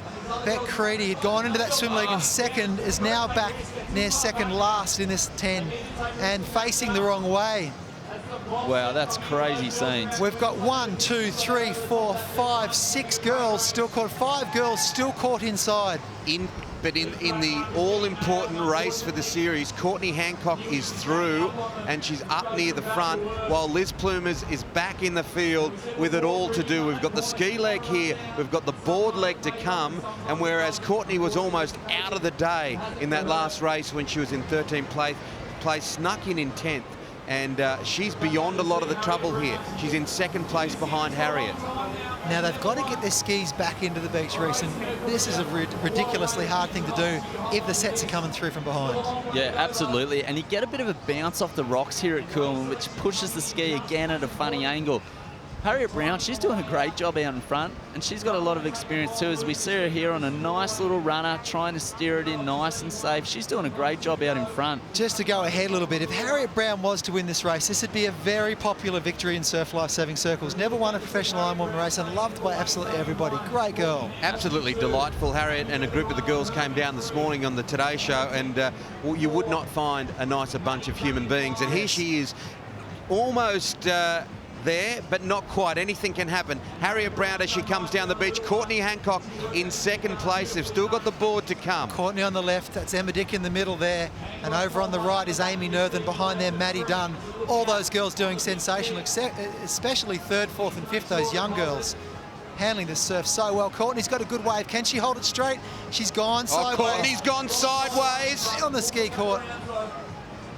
Beck Creedy had gone into that swim leg in second, is now back near second last in this 10 and facing the wrong way. Wow, that's crazy scenes. We've got 1, 2, 3, 4, 5, 6 girls still caught, 5 girls still caught inside. But in the all-important race for the series, Courtney Hancock is through and she's up near the front while Liz Plumers is back in the field with it all to do. We've got the ski leg here, we've got the board leg to come, and whereas Courtney was almost out of the day in that last race when she was in 13th place, snuck in 10th. and she's beyond a lot of the trouble here. She's in second place behind Harriet. Now they've got to get their skis back into the beach, Reece, and this is a ridiculously hard thing to do if the sets are coming through from behind. Yeah, absolutely. And you get a bit of a bounce off the rocks here at Coolum, which pushes the ski again at a funny angle. Harriet Brown, she's doing a great job out in front, and she's got a lot of experience too, as we see her here on a nice little runner, trying to steer it in nice and safe. She's doing a great job out in front. Just to go ahead a little bit, if Harriet Brown was to win this race, this would be a very popular victory in surf life-saving circles. Never won a professional Ironwoman race and loved by absolutely everybody. Great girl. Absolutely delightful. Harriet and a group of the girls came down this morning on the Today Show, and well, you would not find a nicer bunch of human beings. And here she is, almost there, but not quite. Anything can happen. Harriet Brown as she comes down the beach. Courtney Hancock in second place. They've still got the board to come. Courtney on the left, that's Emma Dick in the middle there, and over on the right is Amy Nerthen, behind there Maddie Dunn. All those girls doing sensational, especially third, fourth and fifth, those young girls. Handling the surf so well. Courtney's got a good wave. Can she hold it straight? She's gone sideways. Oh, Courtney's gone sideways. On the ski court.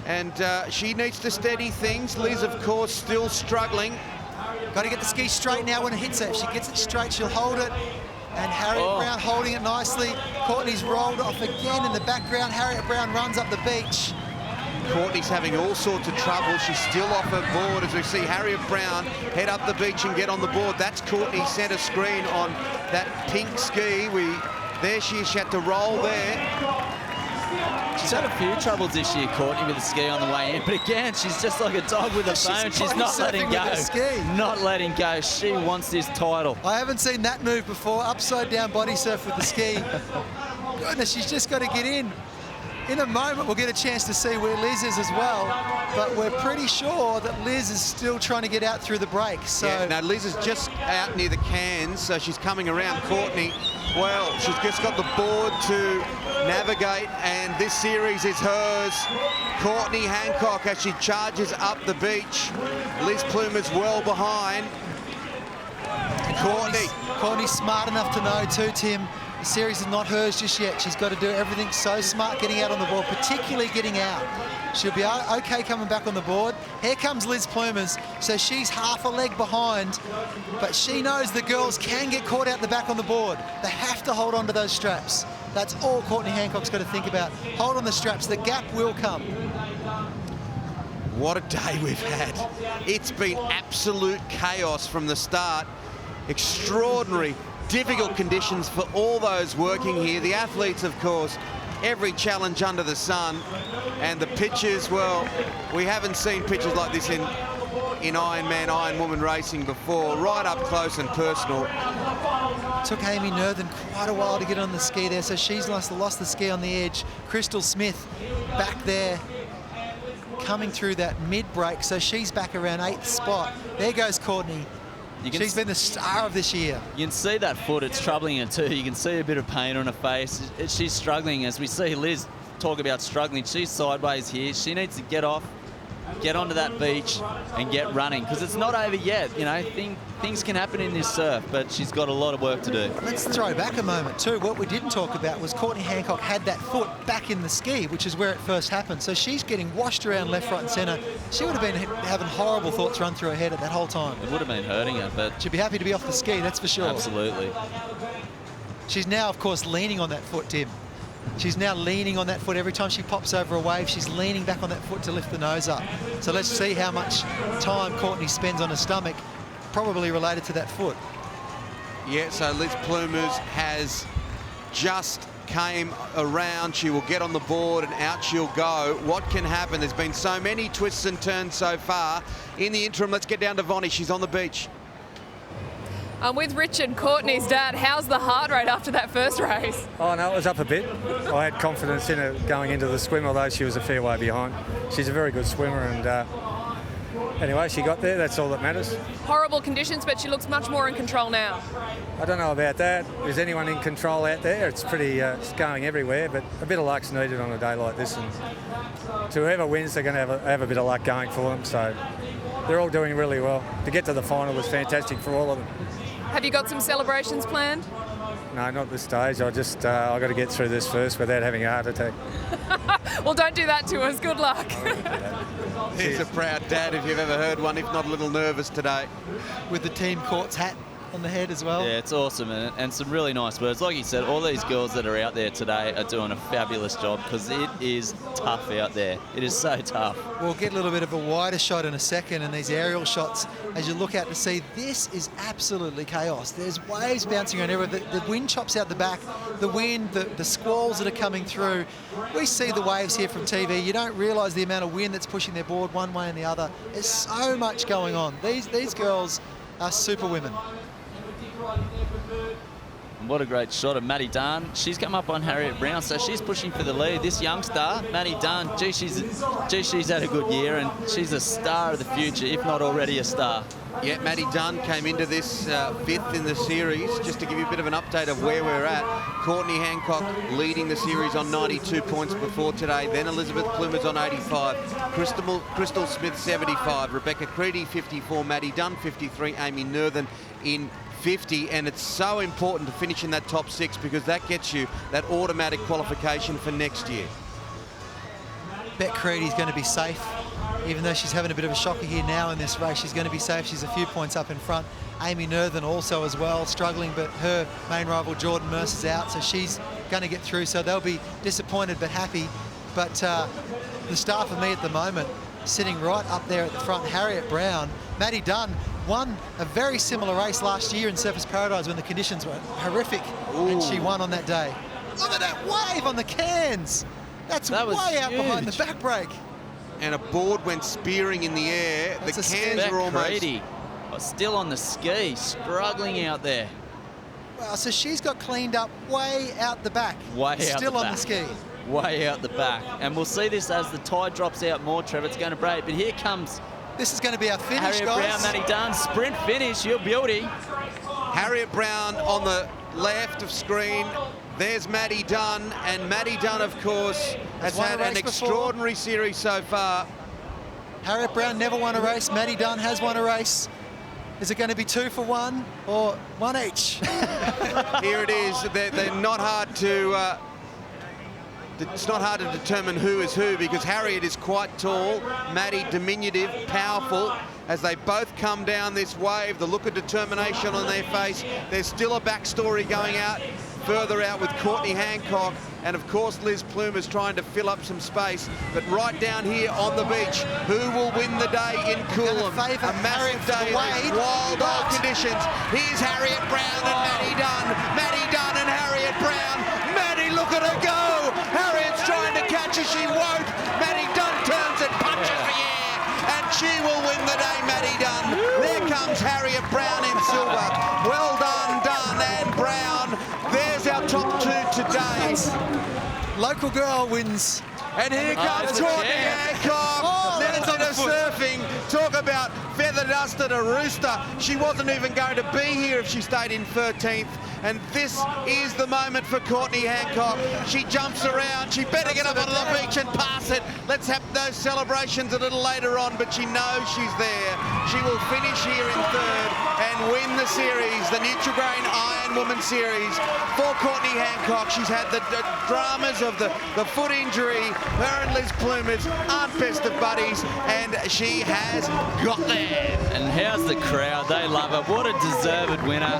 And she needs to steady things. Liz, of course, still struggling. Got to get the ski straight now when it hits her. If she gets it straight, she'll hold it. And Harriet Brown holding it nicely. Courtney's rolled off again in the background. Harriet Brown runs up the beach. Courtney's having all sorts of trouble. She's still off her board as we see Harriet Brown head up the beach and get on the board. That's Courtney's centre screen on that pink ski. There she is. She had to roll there. She's had a few troubles this year, Courtney, with the ski on the way in. But again, she's just like a dog with a bone. She's not letting go. Not letting go. She wants this title. I haven't seen that move before. Upside down body surf with the ski. Goodness, she's just got to get in. In a moment, we'll get a chance to see where Liz is as well, but we're pretty sure that Liz is still trying to get out through the break. So yeah, now Liz is just out near the cans, so she's coming around Courtney. Well, she's just got the board to navigate, and this series is hers. Courtney Hancock as she charges up the beach. Liz Plumer's well behind. Courtney's smart enough to know too, Tim. The series is not hers just yet. She's got to do everything so smart getting out on the board, particularly getting out. She'll be okay coming back on the board. Here comes Liz Plumers, so she's half a leg behind, but she knows the girls can get caught out the back on the board. They have to hold on to those straps. That's all Courtney Hancock's got to think about. Hold on the straps. The gap will come. What a day we've had. It's been absolute chaos from the start. Extraordinary, difficult conditions for all those working here. The athletes, of course, every challenge under the sun. And the pitches, well, we haven't seen pitches like this in Ironman, Ironwoman racing before. Right up close and personal. Took Amy Nerthen quite a while to get on the ski there, so she's lost the ski on the edge. Crystal Smith back there, coming through that mid-break, so she's back around 8th spot. There goes Courtney. She's been the star of this year. You can see that foot, it's troubling her too. You can see a bit of pain on her face. She's struggling, as we see Liz talk about struggling. She's sideways here. She needs to get off, get onto that beach and get running, because it's not over yet. You know, things can happen in this surf, but she's got a lot of work to do. Let's throw back a moment too. What we didn't talk about was Courtney Hancock had that foot back in the ski, which is where it first happened. So she's getting washed around left, right and centre. She would have been having horrible thoughts run through her head at that whole time. It would have been hurting her, but she'd be happy to be off the ski, that's for sure. Absolutely. She's now, of course, leaning on that foot, Tim. She's now leaning on that foot. Every time she pops over a wave, she's leaning back on that foot to lift the nose up. So let's see how much time Courtney spends on her stomach, probably related to that foot. Yeah, so Liz Plumers has just came around. She will get on the board and out she'll go. What can happen? There's been so many twists and turns so far. In the interim, let's get down to Vonnie. She's on the beach. I'm with Richard, Courtney's dad. How's the heart rate after that first race? Oh, no, it was up a bit. I had confidence in her going into the swim, although she was a fair way behind. She's a very good swimmer, and anyway, she got there. That's all that matters. Horrible conditions, but she looks much more in control now. I don't know about that. Is anyone in control out there? It's pretty it's going everywhere, but a bit of luck's needed on a day like this. And to whoever wins, they're going to have a bit of luck going for them. So they're all doing really well. To get to the final was fantastic for all of them. Have you got some celebrations planned? No, not this stage. I've got to get through this first without having a heart attack. Well, don't do that to us. Good luck. He's a proud dad if you've ever heard one, if not a little nervous today. With the team courts hat on the head as well. Yeah, it's awesome, and some really nice words. Like you said, all these girls that are out there today are doing a fabulous job because it is tough out there. It is so tough. We'll get a little bit of a wider shot in a second, and these aerial shots, as you look out to see, this is absolutely chaos. There's waves bouncing around everywhere. The wind chops out the back, the wind, the squalls that are coming through. We see the waves here from TV. You don't realise the amount of wind that's pushing their board one way and the other. There's so much going on. These girls are super women. What a great shot of Maddie Dunn. She's come up on Harriet Brown, so she's pushing for the lead. This youngster, Maddie Dunn, she's had a good year, and she's a star of the future, if not already a star. Yeah, Maddie Dunn came into this fifth in the series. Just to give you a bit of an update of where we're at, Courtney Hancock leading the series on 92 points before today. Then Elizabeth Plumers on 85. Crystal Smith 75. Rebecca Creedy 54. Maddie Dunn 53. Amy Nerthen in 50, and it's so important to finish in that top 6 because that gets you that automatic qualification for next year. Bet Creedy's going to be safe, even though she's having a bit of a shocker here now in this race. She's going to be safe. She's a few points up in front. Amy Nerthen also as well, struggling, but her main rival Jordan Mercer's out, so she's going to get through. So they'll be disappointed but happy. But the star for me at the moment, sitting right up there at the front, Harriet Brown. Maddie Dunn won a very similar race last year in Surfers Paradise when the conditions were horrific. Ooh. And she won on that day. Look at that wave on the cans. That was way out behind the back brake. And a board went spearing in the air. The cans were almost... Brady, still on the ski, struggling out there. Well, so she's got cleaned up way out the back. Still on the ski. Way out the back. And we'll see this as the tide drops out more, Trevor. It's going to break. But here comes... This is going to be our finish, Harriet guys. Brown, Maddie Dunn, sprint finish, your beauty. Harriet Brown on the left of screen. There's Maddie Dunn, and Maddie Dunn, of course, has had an extraordinary series so far. Harriet Brown never won a race. Maddie Dunn has won a race. Is it going to be 2 for 1 or 1 each? Here it is. They're not hard to... It's not hard to determine who is who because Harriet is quite tall, Maddie diminutive, powerful. As they both come down this wave, the look of determination on their face. There's still a backstory going out, further out with Courtney Hancock. And of course, Liz Plumers trying to fill up some space. But right down here on the beach, who will win the day in Coolum? A massive day in wild old conditions. Here's Harriet Brown and Maddie Dunn. Maddie Dunn and Harriet Brown. Maddie, look at her go! Harriet's trying to catch her, she won't. Maddie Dunn turns and punches the air, and she will win the day, Maddie Dunn. There comes Harriet Brown in silver. Well done, Dunn and Brown. There's our top 2 today. Local girl wins. And here comes Courtney Hancock. Minutes of surfing. Talk about feather dusted a rooster. She wasn't even going to be here if she stayed in 13th. And this is the moment for Courtney Hancock. She jumps around. She better get up onto the beach and pass it. Let's have those celebrations a little later on, but she knows she's there. She will finish here in 3rd and win the series, the Nutri-Grain Ironwoman series for Courtney Hancock. She's had the dramas of the foot injury. Her and Liz Plumers aren't best of buddies, and she has got there. And how's the crowd? They love her. What a deserved winner.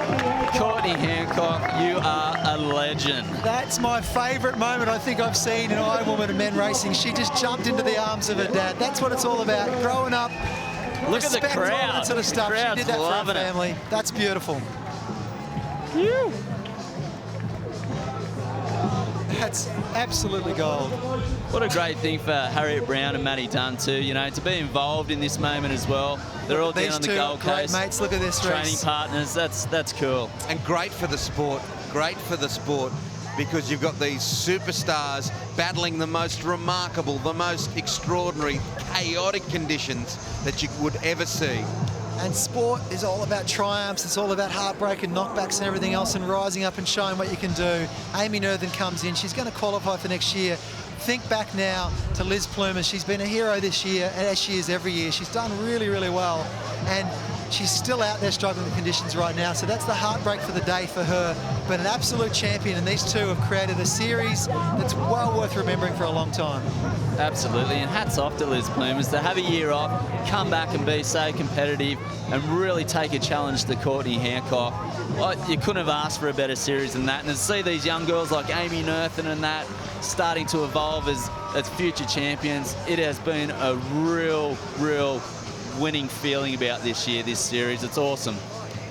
Courtney Hancock, you are a legend. That's my favourite moment I think I've seen in Ironwoman and men racing. She just jumped into the arms of her dad. That's what it's all about. Growing up, look at the crowd. All that sort of stuff. She did that for her family. That's beautiful. Phew. That's absolutely gold. What a great thing for Harriet Brown and Maddie Dunn too, you know, to be involved in this moment as well. They're all down on the Gold Coast. Mates, look at this training race. partners. That's cool. And great for the sport. Great for the sport because you've got these superstars battling the most remarkable, the most extraordinary, chaotic conditions that you would ever see. And sport is all about triumphs. It's all about heartbreak and knockbacks and everything else and rising up and showing what you can do. Amy Nerthen comes in. She's going to qualify for next year. Think back now to Liz Plumers. She's been a hero this year, as she is every year. She's done really, really well. And She's still out there struggling with conditions right now, so that's the heartbreak for the day for her. But an absolute champion, and these two have created a series that's well worth remembering for a long time. Absolutely, and hats off to Liz Plumas to have a year off, come back and be so competitive and really take a challenge to Courtney Hancock. You couldn't have asked for a better series than that. And to see these young girls like Amy Nerthen and that starting to evolve as future champions, it has been a real winning feeling about this series. It's awesome.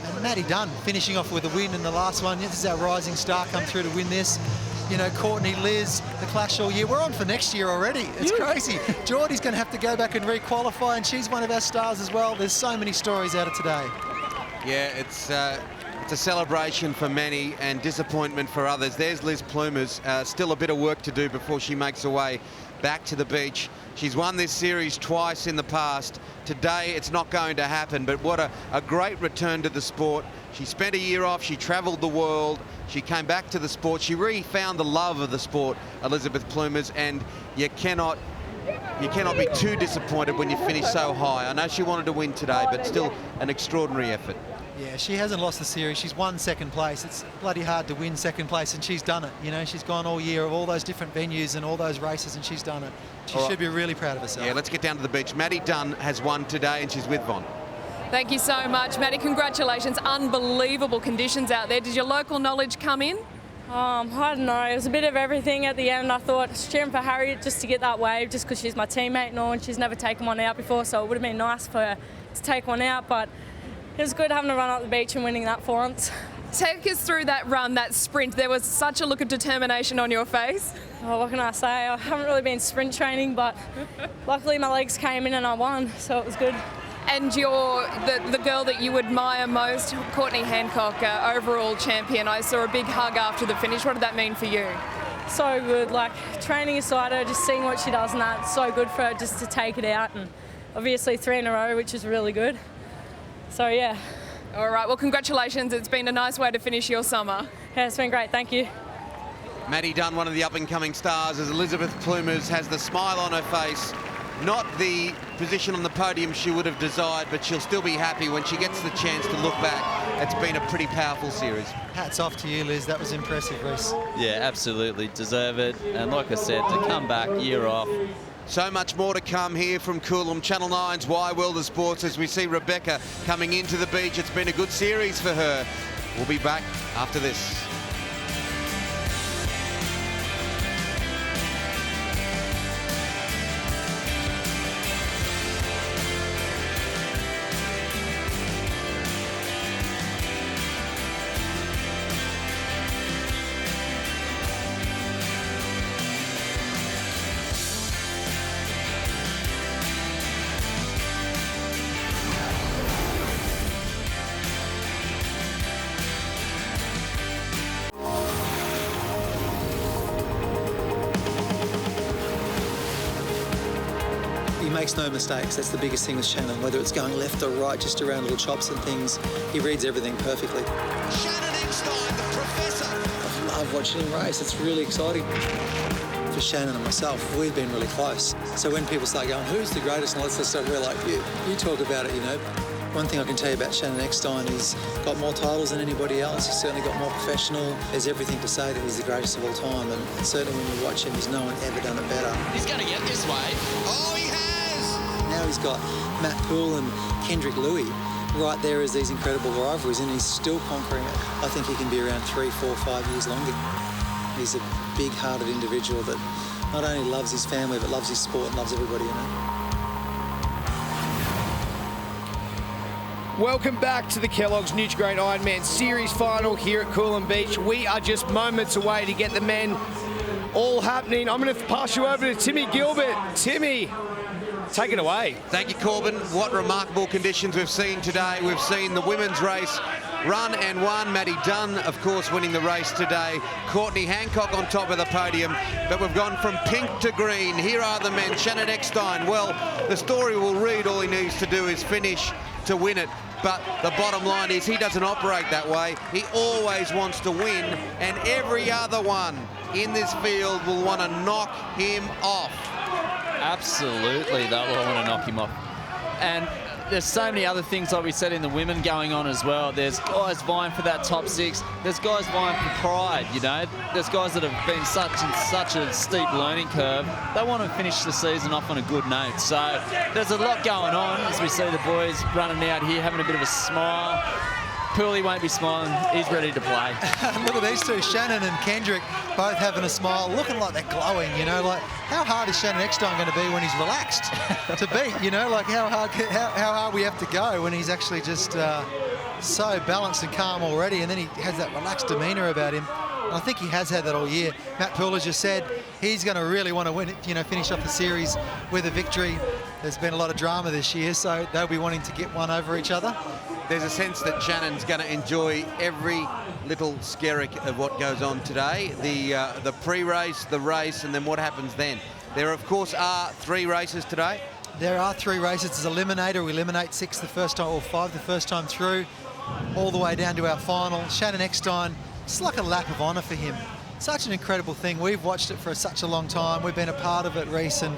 And Maddie Dunn finishing off with a win in the last one. This is our rising star come through to win this. You know, Courtney, Liz, the clash all year. We're on for next year already. It's crazy. Geordie's going to have to go back and re-qualify, and she's one of our stars as well. There's so many stories out of today. Yeah, it's a celebration for many and disappointment for others. There's Liz Plumas. Still a bit of work to do before she makes her way back to the beach. She's won this series twice in the past. Today, it's not going to happen, but what a great return to the sport. She spent a year off. She travelled the world. She came back to the sport. She really found the love of the sport, Elizabeth Plumas, and you cannot be too disappointed when you finish so high. I know she wanted to win today, but still an extraordinary effort. Yeah, she hasn't lost the series. She's won second place. It's bloody hard to win second place, and she's done it. You know, she's gone all year of all those different venues and all those races, and she's done it. She should be really proud of herself. Yeah, let's get down to the beach. Maddie Dunn has won today, and she's with Von. Thank you so much, Maddie. Congratulations. Unbelievable conditions out there. Did your local knowledge come in? I don't know. It was a bit of everything at the end. I thought cheering for Harriet just to get that wave, just because she's my teammate and all, and she's never taken one out before, so it would have been nice for her to take one out. But it was good having a run up the beach and winning that for once. Take us through that run, that sprint. There was such a look of determination on your face. Oh, what can I say? I haven't really been sprint training, but luckily my legs came in and I won, so it was good. And the girl that you admire most, Courtney Hancock, overall champion. I saw a big hug after the finish. What did that mean for you? So good. Like, training aside her, just seeing what she does and that, so good for her just to take it out. And obviously 3 in a row, which is really good. So, yeah. All right, well, congratulations. It's been a nice way to finish your summer. Yeah, it's been great. Thank you. Maddie Dunn, one of the up-and-coming stars, as Elizabeth Plumas has the smile on her face. Not the position on the podium she would have desired, but she'll still be happy when she gets the chance to look back. It's been a pretty powerful series. Hats off to you, Liz. That was impressive, Reece. Yeah, absolutely. Deserve it. And like I said, to come back year off. So much more to come here from Coolum. Channel 9's Why World of Sports as we see Rebecca coming into the beach. It's been a good series for her. We'll be back after this. He makes no mistakes. That's the biggest thing with Shannon, whether it's going left or right, just around little chops and things. He reads everything perfectly. Shannon Eckstein, the professor. I love watching him race. It's really exciting. For Shannon and myself, we've been really close. So when people start going, who's the greatest and all that stuff, we're like, you talk about it, you know. One thing I can tell you about Shannon Eckstein, he's got more titles than anybody else. He's certainly got more professional. There's everything to say that he's the greatest of all time. And certainly when you watch him, there's no one ever done it better. He's going to get this way. Oh, he has! Now he's got Matt Poole and Kendrick Louis right there as these incredible rivalries, and he's still conquering it. I think he can be around 3, 4, 5 years longer. He's a big-hearted individual that not only loves his family, but loves his sport and loves everybody in it. Welcome back to the Kellogg's Nutri-Grain Ironman Series final here at Coolum Beach. We are just moments away to get the men all happening. I'm going to pass you over to Timmy Gilbert. Timmy, take it away. Thank you, Corbin. What remarkable conditions we've seen today. We've seen the women's race run and won. Maddie Dunn, of course, winning the race today. Courtney Hancock on top of the podium. But we've gone from pink to green. Here are the men. Shannon Eckstein. Well, the story will read all he needs to do is finish to win it. But the bottom line is he doesn't operate that way. He always wants to win, and every other one in this field will want to knock him off. Absolutely, they'll want to knock him off. And there's so many other things, like we said, in the women going on as well. There's guys vying for that top 6. There's guys vying for pride, you know. There's guys that have been such a steep learning curve. They want to finish the season off on a good note. So there's a lot going on as we see the boys running out here, having a bit of a smile. Pooley won't be smiling. He's ready to play. Look at these two, Shannon and Kendrick, both having a smile, looking like they're glowing, you know. Like, how hard is Shannon Eckstein going to be when he's relaxed to beat, you know? Like, how hard we have to go when he's actually just so balanced and calm already, and then he has that relaxed demeanour about him. And I think he has had that all year. Matt Poole has just said he's going to really want to win it, you know, finish off the series with a victory. There's been a lot of drama this year, so they'll be wanting to get one over each other. There's a sense that Shannon's going to enjoy every little skerrick of what goes on today. The pre-race, the race, and then what happens then. There, of course, are 3 races today. There are 3 races. It's eliminator. We eliminate 6 the first time, or 5 the first time through, all the way down to our final. Shannon Eckstein, it's like a lap of honour for him. Such an incredible thing. We've watched it for such a long time. We've been a part of it, Reece, and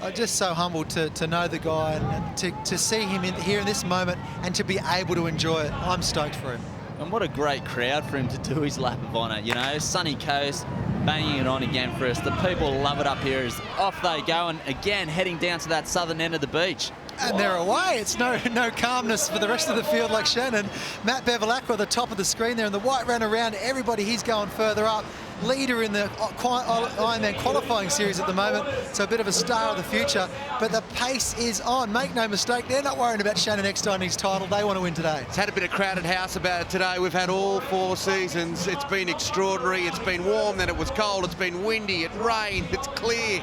I'm just so humbled to know the guy and to see him here in this moment and to be able to enjoy it. I'm stoked for him. And what a great crowd for him to do his lap of honour. You know, sunny coast, banging it on again for us. The people love it up here as off they go, and again heading down to that southern end of the beach. And they're away. It's no calmness for the rest of the field like Shannon. Matt Bevilacqua at the top of the screen there, and the white ran around everybody. He's going further up. Leader in the Ironman qualifying series at the moment, so a bit of a star of the future. But the pace is on. Make no mistake, they're not worrying about Shannon Eckstein and his title. They want to win today. It's had a bit of crowded house about it today. We've had all 4 seasons. It's been extraordinary. It's been warm, then it was cold. It's been windy. It rained. It's clear.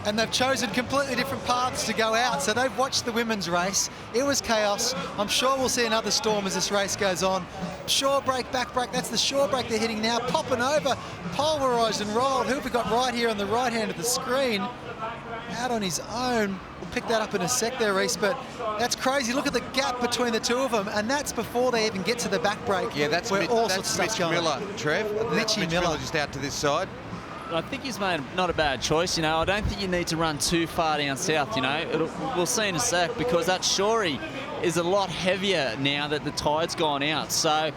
And they've chosen completely different paths to go out. So they've watched the women's race. It was chaos. I'm sure we'll see another storm as this race goes on. Shore break, back break. That's the shore break they're hitting now. Popping over, pulverised and rolled. Who have we got right here on the right hand of the screen? Out on his own. We'll pick that up in a sec there, Reece, but that's crazy. Look at the gap between the 2 of them, and that's before they even get to the back break. Yeah, that's where all sorts of Mitch stuff's going. Miller, Trev. Mitch Miller just out to this side. I think he's made not a bad choice, you know. I don't think you need to run too far down south, you know. We'll see in a sec, because that shorey is a lot heavier now that the tide's gone out. So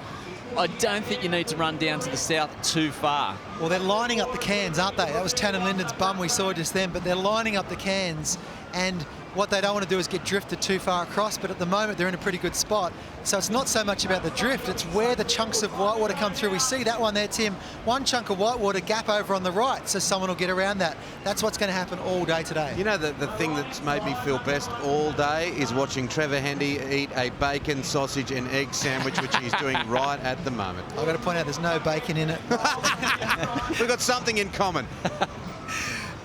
I don't think you need to run down to the south too far. Well, they're lining up the cans, aren't they? That was Tannen Linden's bum we saw just then, but they're lining up the cans, and what they don't want to do is get drifted too far across, but at the moment they're in a pretty good spot. So it's not so much about the drift, it's where the chunks of whitewater come through. We see that one there, Tim. One chunk of whitewater gap over on the right, so someone will get around that. That's what's going to happen all day today. You know, the thing that's made me feel best all day is watching Trevor Hendy eat a bacon, sausage and egg sandwich, which he's doing right at the moment. I've got to point out there's no bacon in it. We've got something in common.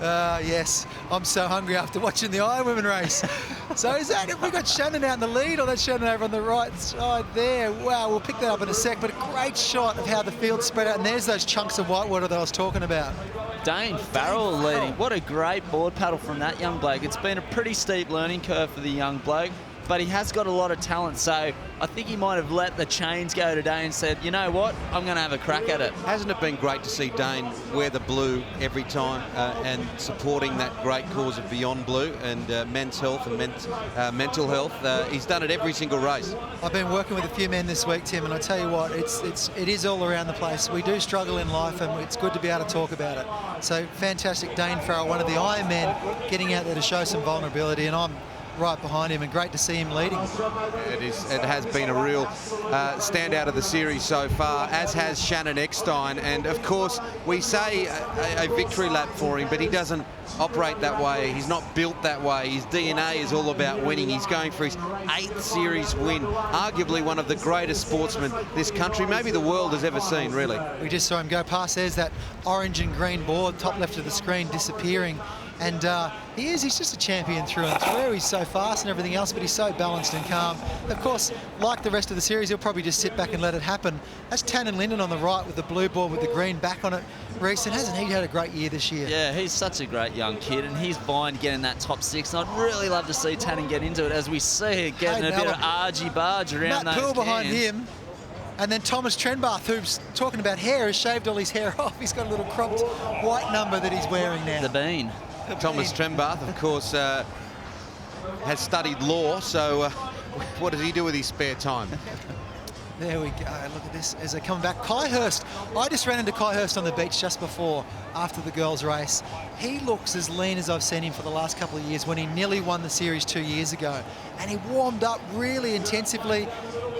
Yes, I'm so hungry after watching the Ironwoman race. So is that, have we got Shannon out in the lead, or that's Shannon over on the right side there? Wow, we'll pick that up in a sec, but a great shot of how the field's spread out, and there's those chunks of whitewater that I was talking about. Dane Farrell leading. What a great board paddle from that young bloke. It's been a pretty steep learning curve for the young bloke, but he has got a lot of talent, so I think he might have let the chains go today and said, you know what, I'm going to have a crack at it. Hasn't it been great to see Dane wear the blue every time and supporting that great cause of Beyond Blue and men's health and mental health? He's done it every single race. I've been working with a few men this week, Tim, and I tell you what, it is all around the place. We do struggle in life, and it's good to be able to talk about it. So fantastic, Dane Farrell, one of the Ironmen, getting out there to show some vulnerability, and I'm right behind him, and great to see him leading. It has been a real standout of the series so far, as has Shannon Eckstein, and of course we say a victory lap for him, but he doesn't operate that way. He's not built that way. His DNA is all about winning. He's going for his 8th series win, arguably one of the greatest sportsmen this country, maybe the world, has ever seen, really. We just saw him go past. There's that orange and green board, top left of the screen, disappearing. And he's just a champion through and through. He's so fast and everything else, but he's so balanced and calm. Of course, like the rest of the series, he'll probably just sit back and let it happen. That's Tannen Linden on the right with the blue board with the green back on it. Reece, and hasn't he had a great year this year? Yeah, he's such a great young kid, and he's vying to get in that top 6. And I'd really love to see Tannen get into it, as we see it getting a bit of argy-bargy around those Matt Poole behind cans. him. And then Thomas Trenbarth, who's talking about hair, has shaved all his hair off. He's got a little cropped white number that he's wearing now. The bean. Thomas Trenbarth, of course, has studied law, so What does he do with his spare time? There we go. Look at this as they come back. Kai Hurst. I just ran into Kai Hurst on the beach just after the girls' race. He looks as lean as I've seen him for the last couple of years when he nearly won the series 2 years ago. And he warmed up really intensively.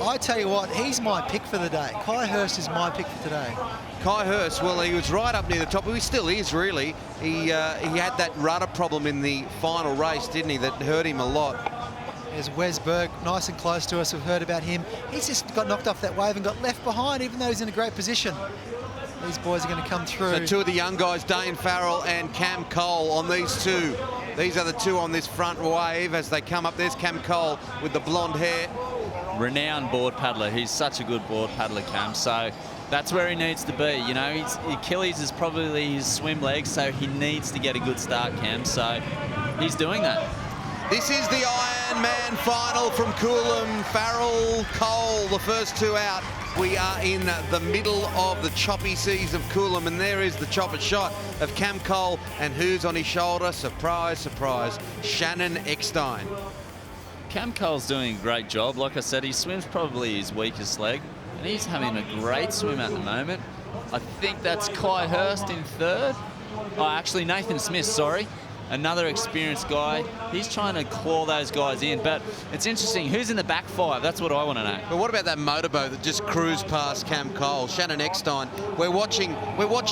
I tell you what, he's my pick for the day. Kai Hurst is my pick for today. Kai Hurst, well, he was right up near the top. He still is, really. He had that rudder problem in the final race, didn't he, that hurt him a lot. There's Wes Berg, nice and close to us. We've heard about him. He's just got knocked off that wave and got left behind, even though he's in a great position. These boys are going to come through. So two of the young guys, Dane Farrell and Cam Cole, on these two. These are the two on this front wave as they come up. There's Cam Cole with the blonde hair. Renowned board paddler. He's such a good board paddler, Cam. So that's where he needs to be. You know, his Achilles is probably his swim leg, so he needs to get a good start, Cam. So he's doing that. This is the Ironman final from Coolum. Farrell, Cole, the first two out. We are in the middle of the choppy seas of Coolum, and there is the chopper shot of Cam Cole, and who's on his shoulder? Surprise, surprise, Shannon Eckstein. Cam Cole's doing a great job. Like I said, he swims probably his weakest leg, and he's having a great swim at the moment. I think that's Kai Hurst in third. Oh, actually, Nathan Smith, sorry. Another experienced guy. He's trying to claw those guys in, but it's interesting. Who's in the back five? That's what I want to know. But what about that motorboat that just cruised past Cam Cole? Shannon Eckstein. We're watching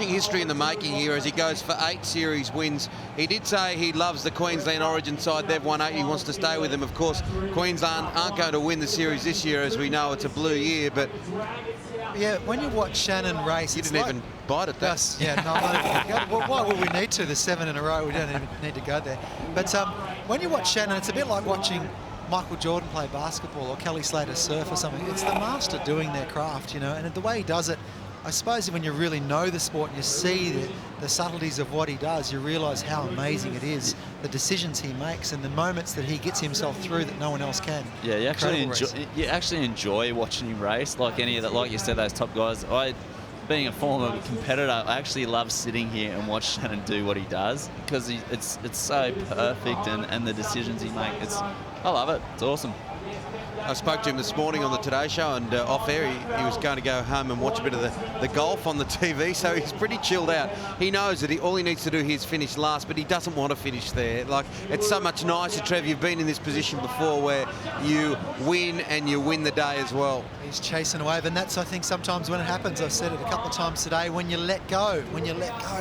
history in the making here as he goes for 8 series wins. He did say he loves the Queensland Origin side. They've won 8. He wants to stay with them. Of course, Queensland aren't going to win the series this year, as we know. It's a blue year, but yeah, when you watch Shannon race, you didn't even bite at that. Yeah, no, well, why would we need to? There's 7 in a row. We don't even need to go there. But when you watch Shannon, it's a bit like watching Michael Jordan play basketball or Kelly Slater surf or something. It's the master doing their craft, you know, and the way he does it, I suppose when you really know the sport and you see the subtleties of what he does, you realise how amazing it is, the decisions he makes and the moments that he gets himself through that no one else can. Yeah, you actually enjoy watching him race, like any of that, like you said, those top guys. Being a former competitor, I actually love sitting here and watch Shannon do what he does because it's so perfect and the decisions he makes. I love it. It's awesome. I spoke to him this morning on the Today Show, and off air he was going to go home and watch a bit of the golf on the TV, so he's pretty chilled out. He knows that all he needs to do here is finish last, but he doesn't want to finish there. Like, it's so much nicer, Trev. You've been in this position before where you win and you win the day as well. He's chasing a wave, and that's, I think, sometimes when it happens. I've said it a couple of times today, when you let go,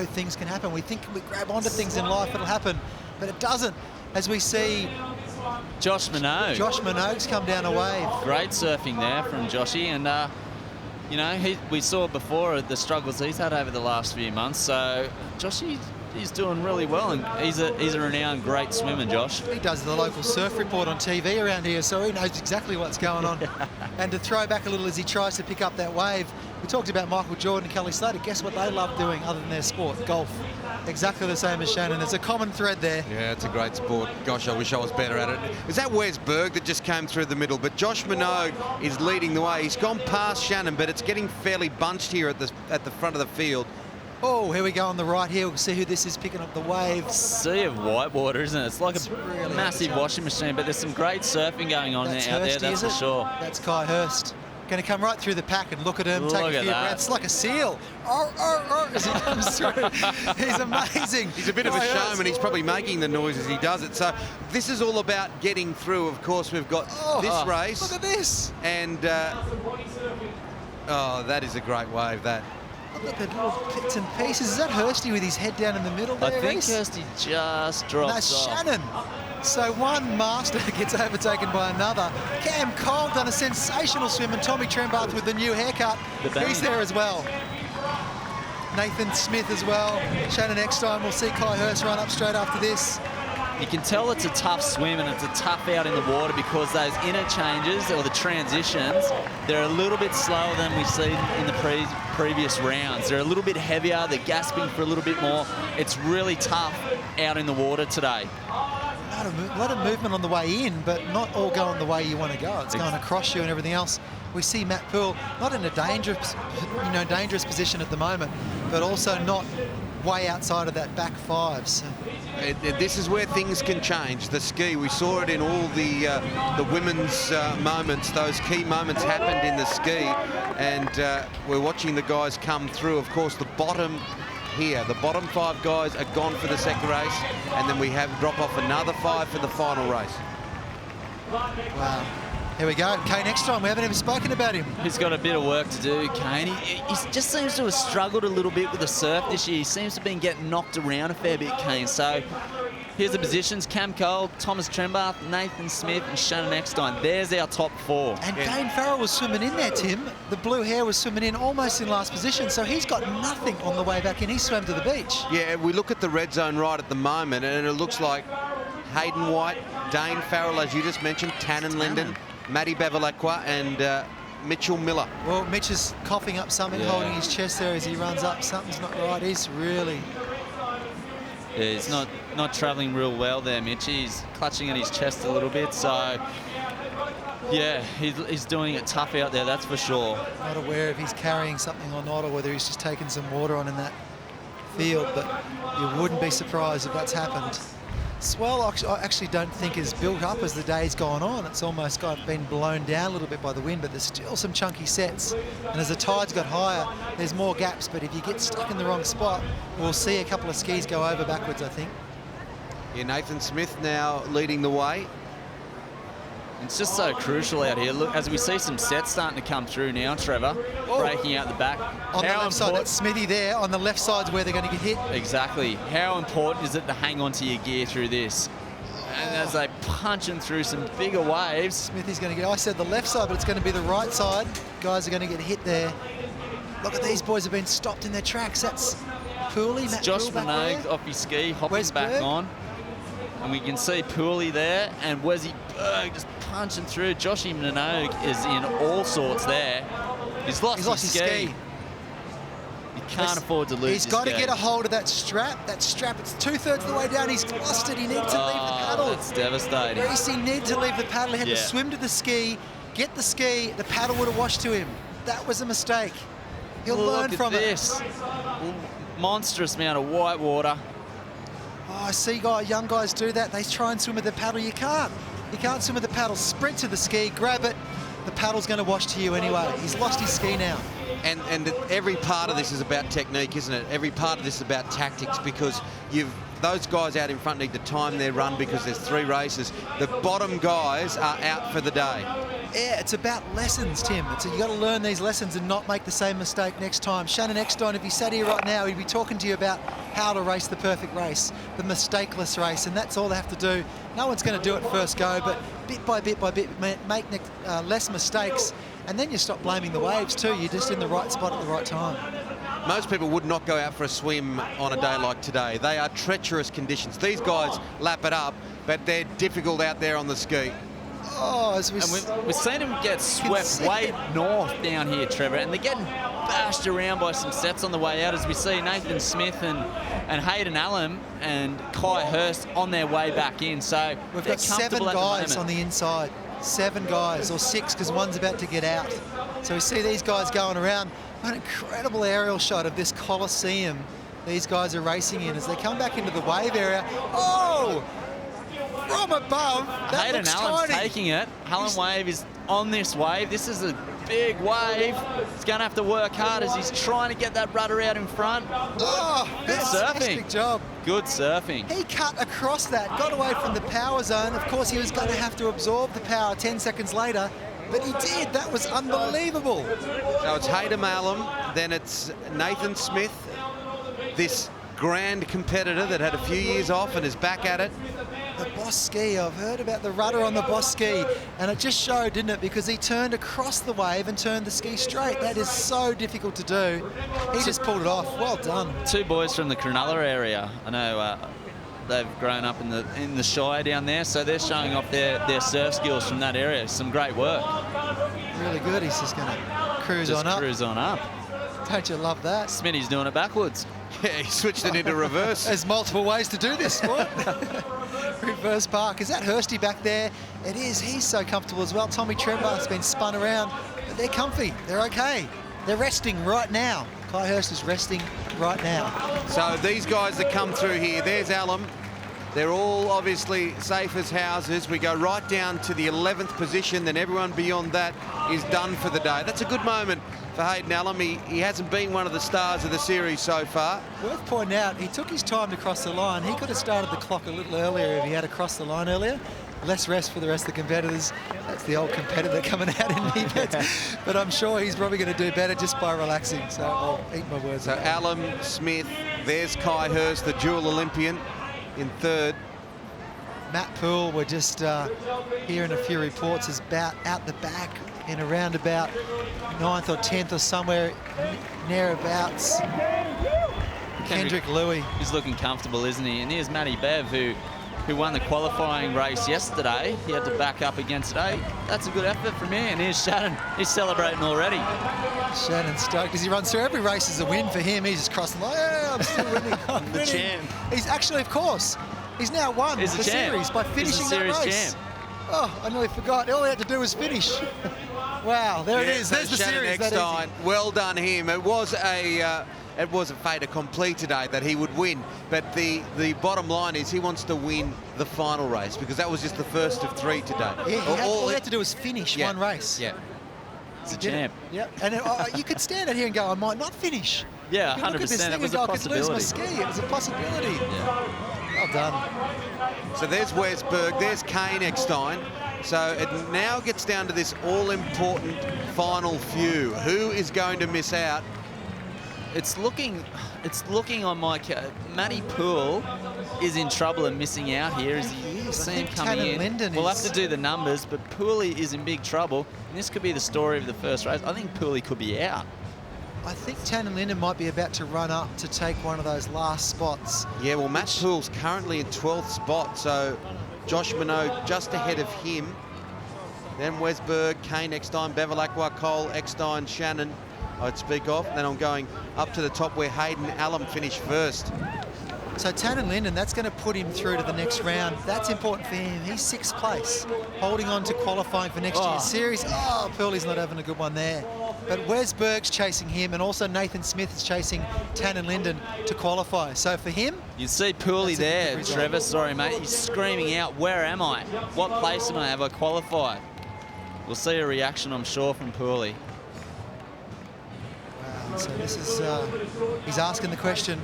things can happen. We think we grab onto things in life, it'll happen, but it doesn't. As we see Josh Minogue. Josh Minogue's come down a wave. Great surfing there from Joshy, and you know, we saw before the struggles he's had over the last few months. So Joshy, he's doing really well, and he's a renowned great swimmer, Josh. He does the local surf report on TV around here, so he knows exactly what's going on. And to throw back a little as he tries to pick up that wave, we talked about Michael Jordan and Kelly Slater. Guess what they love doing other than their sport? Golf. Exactly the same as Shannon. There's a common thread there. Yeah, it's a great sport. Gosh, I wish I was better at it. Is that Wes Berg that just came through the middle? But Josh Minogue is leading the way. He's gone past Shannon, but it's getting fairly bunched here at the front of the field. Oh, here we go on the right here. We'll see who this is picking up the waves. Sea of white water, isn't it? It's like a really massive washing machine, but there's some great surfing going on out there, that's for sure. That's Kai Hurst. Going to come right through the pack and look at him, take a few breaths like a seal. As he comes through. He's amazing. He's a bit of a showman. He's probably making the noise as he does it. So this is all about getting through. Of course, we've got this race. Look at this. And, that is a great wave, that. Look at the little bits and pieces. Is that Hursty with his head down in the middle there? I think Hursty just dropped That's off. Shannon. So one master gets overtaken by another. Cam Cole done a sensational swim, and Tommy Trembath with the new haircut. He's there as well. Nathan Smith as well. Shannon Eckstein. We'll see Kai Hurst run up straight after this. You can tell it's a tough swim and it's a tough out in the water because those interchanges or the transitions, they're a little bit slower than we've seen in the previous rounds. They're a little bit heavier, they're gasping for a little bit more. It's really tough out in the water today. A lot of movement on the way in, but not all going the way you want to go. It's going across you and everything else. We see Matt Poole not in a dangerous position at the moment, but also not way outside of that back 5. So. This is where things can change. The ski, we saw it in all the women's moments. Those key moments happened in the ski, and we're watching the guys come through. Of course, the bottom here, the bottom 5 guys are gone for the second race, and then we have drop off another 5 for the final race. Wow. Here we go. Kane next time. We haven't even spoken about him. He's got a bit of work to do, Kane. He just seems to have struggled a little bit with the surf this year. He seems to have been getting knocked around a fair bit, Kane. So here's the positions. Cam Cole, Thomas Trembath, Nathan Smith and Shannon Eckstein. There's our top 4. And Dane Farrell was swimming in there, Tim. The blue hair was swimming in almost in last position. So he's got nothing on the way back in. He swam to the beach. Yeah, we look at the red zone right at the moment, and it looks like Hayden White, Dane Farrell, as you just mentioned, Tannen Linden, Matty Bevilacqua and Mitchell Miller. Well, Mitch is coughing up something, holding his chest there as he runs up. Something's not right. He's really... Yeah, he's not travelling real well there, Mitch. He's clutching at his chest a little bit, so... Yeah, he's doing it tough out there, that's for sure. Not aware if he's carrying something or not, or whether he's just taken some water on in that field, but you wouldn't be surprised if that's happened. Swell, I actually don't think is built up as the day's gone on. It's almost been blown down a little bit by the wind, but there's still some chunky sets. And as the tides got higher, there's more gaps. But if you get stuck in the wrong spot, we'll see a couple of skis go over backwards, I think. Yeah, Nathan Smith now leading the way. It's just so crucial out here. Look, as we see some sets starting to come through now, Trevor, breaking out the back. On the left side, that's Smithy there. On the left side's where they're going to get hit. Exactly. How important is it to hang on to your gear through this? And as they punching through some bigger waves. Smithy's going to get, I said the left side, but it's going to be the right side. Guys are going to get hit there. Look at these boys have been stopped in their tracks. That's Pooley, Matt Josh Poole Minogue off his ski, hopping back on. And we can see Pooley there and Wesy Berg just punching through. Joshy Minogue is in all sorts there. He's lost his ski. He can't afford to lose his He's got to ski. get a hold of that strap. That strap, it's 2/3 of the way down. He's lost it. He needs to leave the paddle. That's devastating. Reese needed to leave the paddle. He had to swim to the ski, get the ski. The paddle would have washed to him. That was a mistake. He'll learn from it. Look at this. Monstrous amount of white water. Oh, I see young guys do that. They try and swim with the paddle. You can't. You can't swim with the paddle. Sprint to the ski, grab it. The paddle's going to wash to you anyway. He's lost his ski now. And every part of this is about technique, isn't it? Every part of this is about tactics, because those guys out in front need to time their run because there's 3 races. The bottom guys are out for the day. Yeah, it's about lessons, Tim. You got to learn these lessons and not make the same mistake next time. Shannon Eckstein, if he sat here right now, he'd be talking to you about how to race the perfect race, the mistakeless race, and that's all they have to do. No one's going to do it first go, but bit by bit, make less mistakes, and then you stop blaming the waves too. You're just in the right spot at the right time. Most people would not go out for a swim on a day like today. They are treacherous conditions. These guys lap it up, but they're difficult out there on the ski. Oh, as we've seen them get swept way north down here, Trevor, and they're getting bashed around by some sets on the way out, as we see Nathan Smith and Hayden Allen and Kai Hurst on their way back in. So we've got 7 guys on the inside. 7 guys, or 6, because one's about to get out. So we see these guys going around. An incredible aerial shot of this Coliseum these guys are racing in as they come back into the wave area. Oh! From above, that Hayden looks Allen's tiny. taking it. Hallen Wave is on this wave. This is a big wave. He's going to have to work hard as he's trying to get that rudder out in front. Oh, good surfing. Fantastic job. Good surfing. He cut across that, got away from the power zone. Of course, he was going to have to absorb the power 10 seconds later, but he did. That was unbelievable. So it's Hayden Allen, then it's Nathan Smith, this grand competitor that had a few years off and is back at it. The boss ski, I've heard about the rudder on the boss ski, and it just showed, didn't it? Because he turned across the wave and turned the ski straight. That is so difficult to do. He just pulled it off. Well done. 2 boys from the Cronulla area. I know they've grown up in the Shire down there, so they're showing off their surf skills from that area. Some great work. Really good. He's just going to cruise on up. Cruise on up. Don't you love that? Smitty's doing it backwards. Yeah, he switched it into reverse. There's multiple ways to do this sport. Reverse park. Is that Hursty back there? It is. He's so comfortable as well. Tommy Trembath's been spun around, but they're comfy. They're okay. They're resting right now. Kai Hurst is resting right now. So these guys that come through here, there's Alum. They're all obviously safe as houses. We go right down to the 11th position, then everyone beyond that is done for the day. That's a good moment for Hayden Alum. He hasn't been one of the stars of the series so far. Worth pointing out, he took his time to cross the line. He could have started the clock a little earlier if he had crossed the line earlier. Less rest for the rest of the competitors. That's the old competitor coming out in me. But I'm sure he's probably going to do better just by relaxing. So I'll eat my words. So Alum, Smith, there's Kai Hurst, the dual Olympian, in third. Matt Poole, we're just hearing a few reports, is about out the back in around about 9th or 10th or somewhere nearabouts. Kendrick Louis. He's looking comfortable, isn't he? And here's Matty Bev, who won the qualifying race yesterday. He had to back up again today. That's a good effort from him. And here's Shannon. He's celebrating already. Shannon's stoked as he runs through. Every race is a win for him. He's just crossing the line. Yeah, I'm still winning. I'm The winning. champ. He's actually, of course, he's now won He's the the champ. series by He's finishing the series that race. champ. Oh, I nearly forgot. All he had to do was finish. Wow, there it is. So There's the Shannon series. That Eckstein, easy. well done him. It was a fait accompli today that he would win, but the bottom line is he wants to win the final race because that was just the first of 3 today. Yeah, all he had to do was finish one race. Yeah. He's a champ. Yep. And you could stand out here and go, I might not finish. Yeah, You could look at this 100%. thing It was and a go, I could lose my possibility. ski. It was a possibility. Yeah. Well done. So there's Westberg, there's Kane Eckstein. So it now gets down to this all-important final few. Who is going to miss out? It's looking on my Matty Poole is in trouble and missing out here. As you see him coming Tannen in. Linden We'll have is- to do the numbers, but Pooley is in big trouble. And this could be the story of the first race. I think Pooley could be out. I think Tannen Linden might be about to run up to take one of those last spots. Yeah, well, Matt Poole's currently in 12th spot, so Josh Minogue just ahead of him. Then Westberg, Kane Eckstein, Bevilacqua, Cole, Eckstein, Shannon, I'd speak of. Then I'm going up to the top where Hayden Alum finished first. So Tannen Linden, that's going to put him through to the next round. That's important for him. He's 6th place, holding on to qualifying for next year's series. Oh, Pearlie's not having a good one there. But Westberg's chasing him, and also Nathan Smith is chasing Tannen Linden to qualify. So for him... You see Pooley there, Trevor. Sorry, mate. He's screaming out, where am I? What place am I? Have I qualified? We'll see a reaction, I'm sure, from Pooley. Wow, so this is... he's asking the question.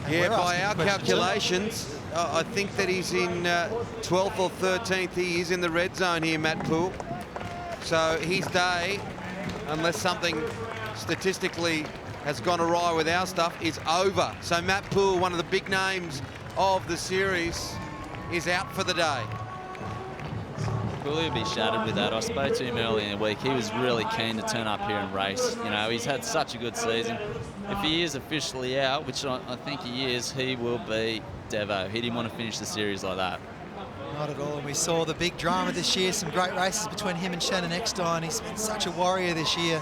And Yeah, we're by asking our the question, too. calculations, I think that he's in 12th or 13th. He is in the red zone here, Matt Poole. So his day, unless something statistically has gone awry with our stuff, is over. So Matt Poole, one of the big names of the series, is out for the day. Pooley would be shattered with that. I spoke to him early in the week. He was really keen to turn up here and race. You know, he's had such a good season. If he is officially out, which I think he is, he will be Devo. He didn't want to finish the series like that. Not at all. And we saw the big drama this year, some great races between him and Shannon Eckstein. He's been such a warrior this year,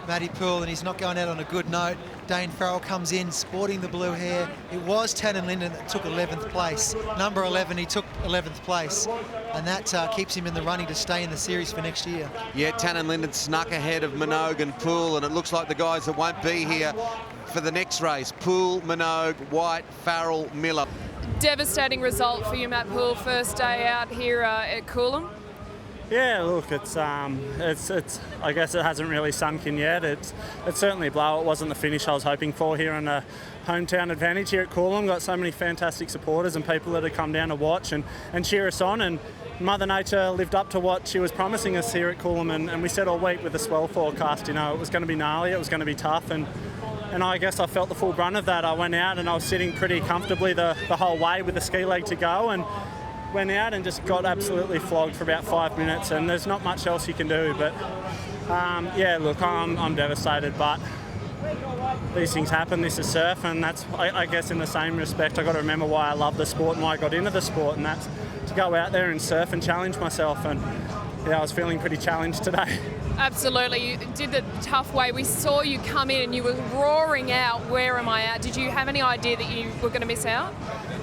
Matty Poole, and he's not going out on a good note. Dane Farrell comes in sporting the blue hair. It was Tannen Linden that took 11th place. Number 11, he took 11th place. And that keeps him in the running to stay in the series for next year. Yeah, Tannen Linden snuck ahead of Minogue and Poole, and it looks like the guys that won't be here for the next race, Poole, Minogue, White, Farrell, Miller. Devastating result for you, Matt Poole, first day out here at Coolum. Yeah, look, it's I guess it hasn't really sunk in yet. It's certainly a blow. It wasn't the finish I was hoping for here on a hometown advantage here at Coolum. Got so many fantastic supporters and people that have come down to watch and cheer us on. And Mother Nature lived up to what she was promising us here at Coolum. And we said all week with the swell forecast, you know, it was going to be gnarly, it was going to be tough. And I guess I felt the full brunt of that. I went out and I was sitting pretty comfortably the whole way with the ski leg to go. And went out and just got absolutely flogged for about 5 minutes, and there's not much else you can do. But yeah, look, I'm devastated, but these things happen. This is surf, and that's, I guess, in the same respect, I got to remember why I love the sport and why I got into the sport, and that's to go out there and surf and challenge myself. And yeah, I was feeling pretty challenged today. Absolutely, you did the tough way. We saw you come in and you were roaring out, where am I at? Did you have any idea that you were going to miss out?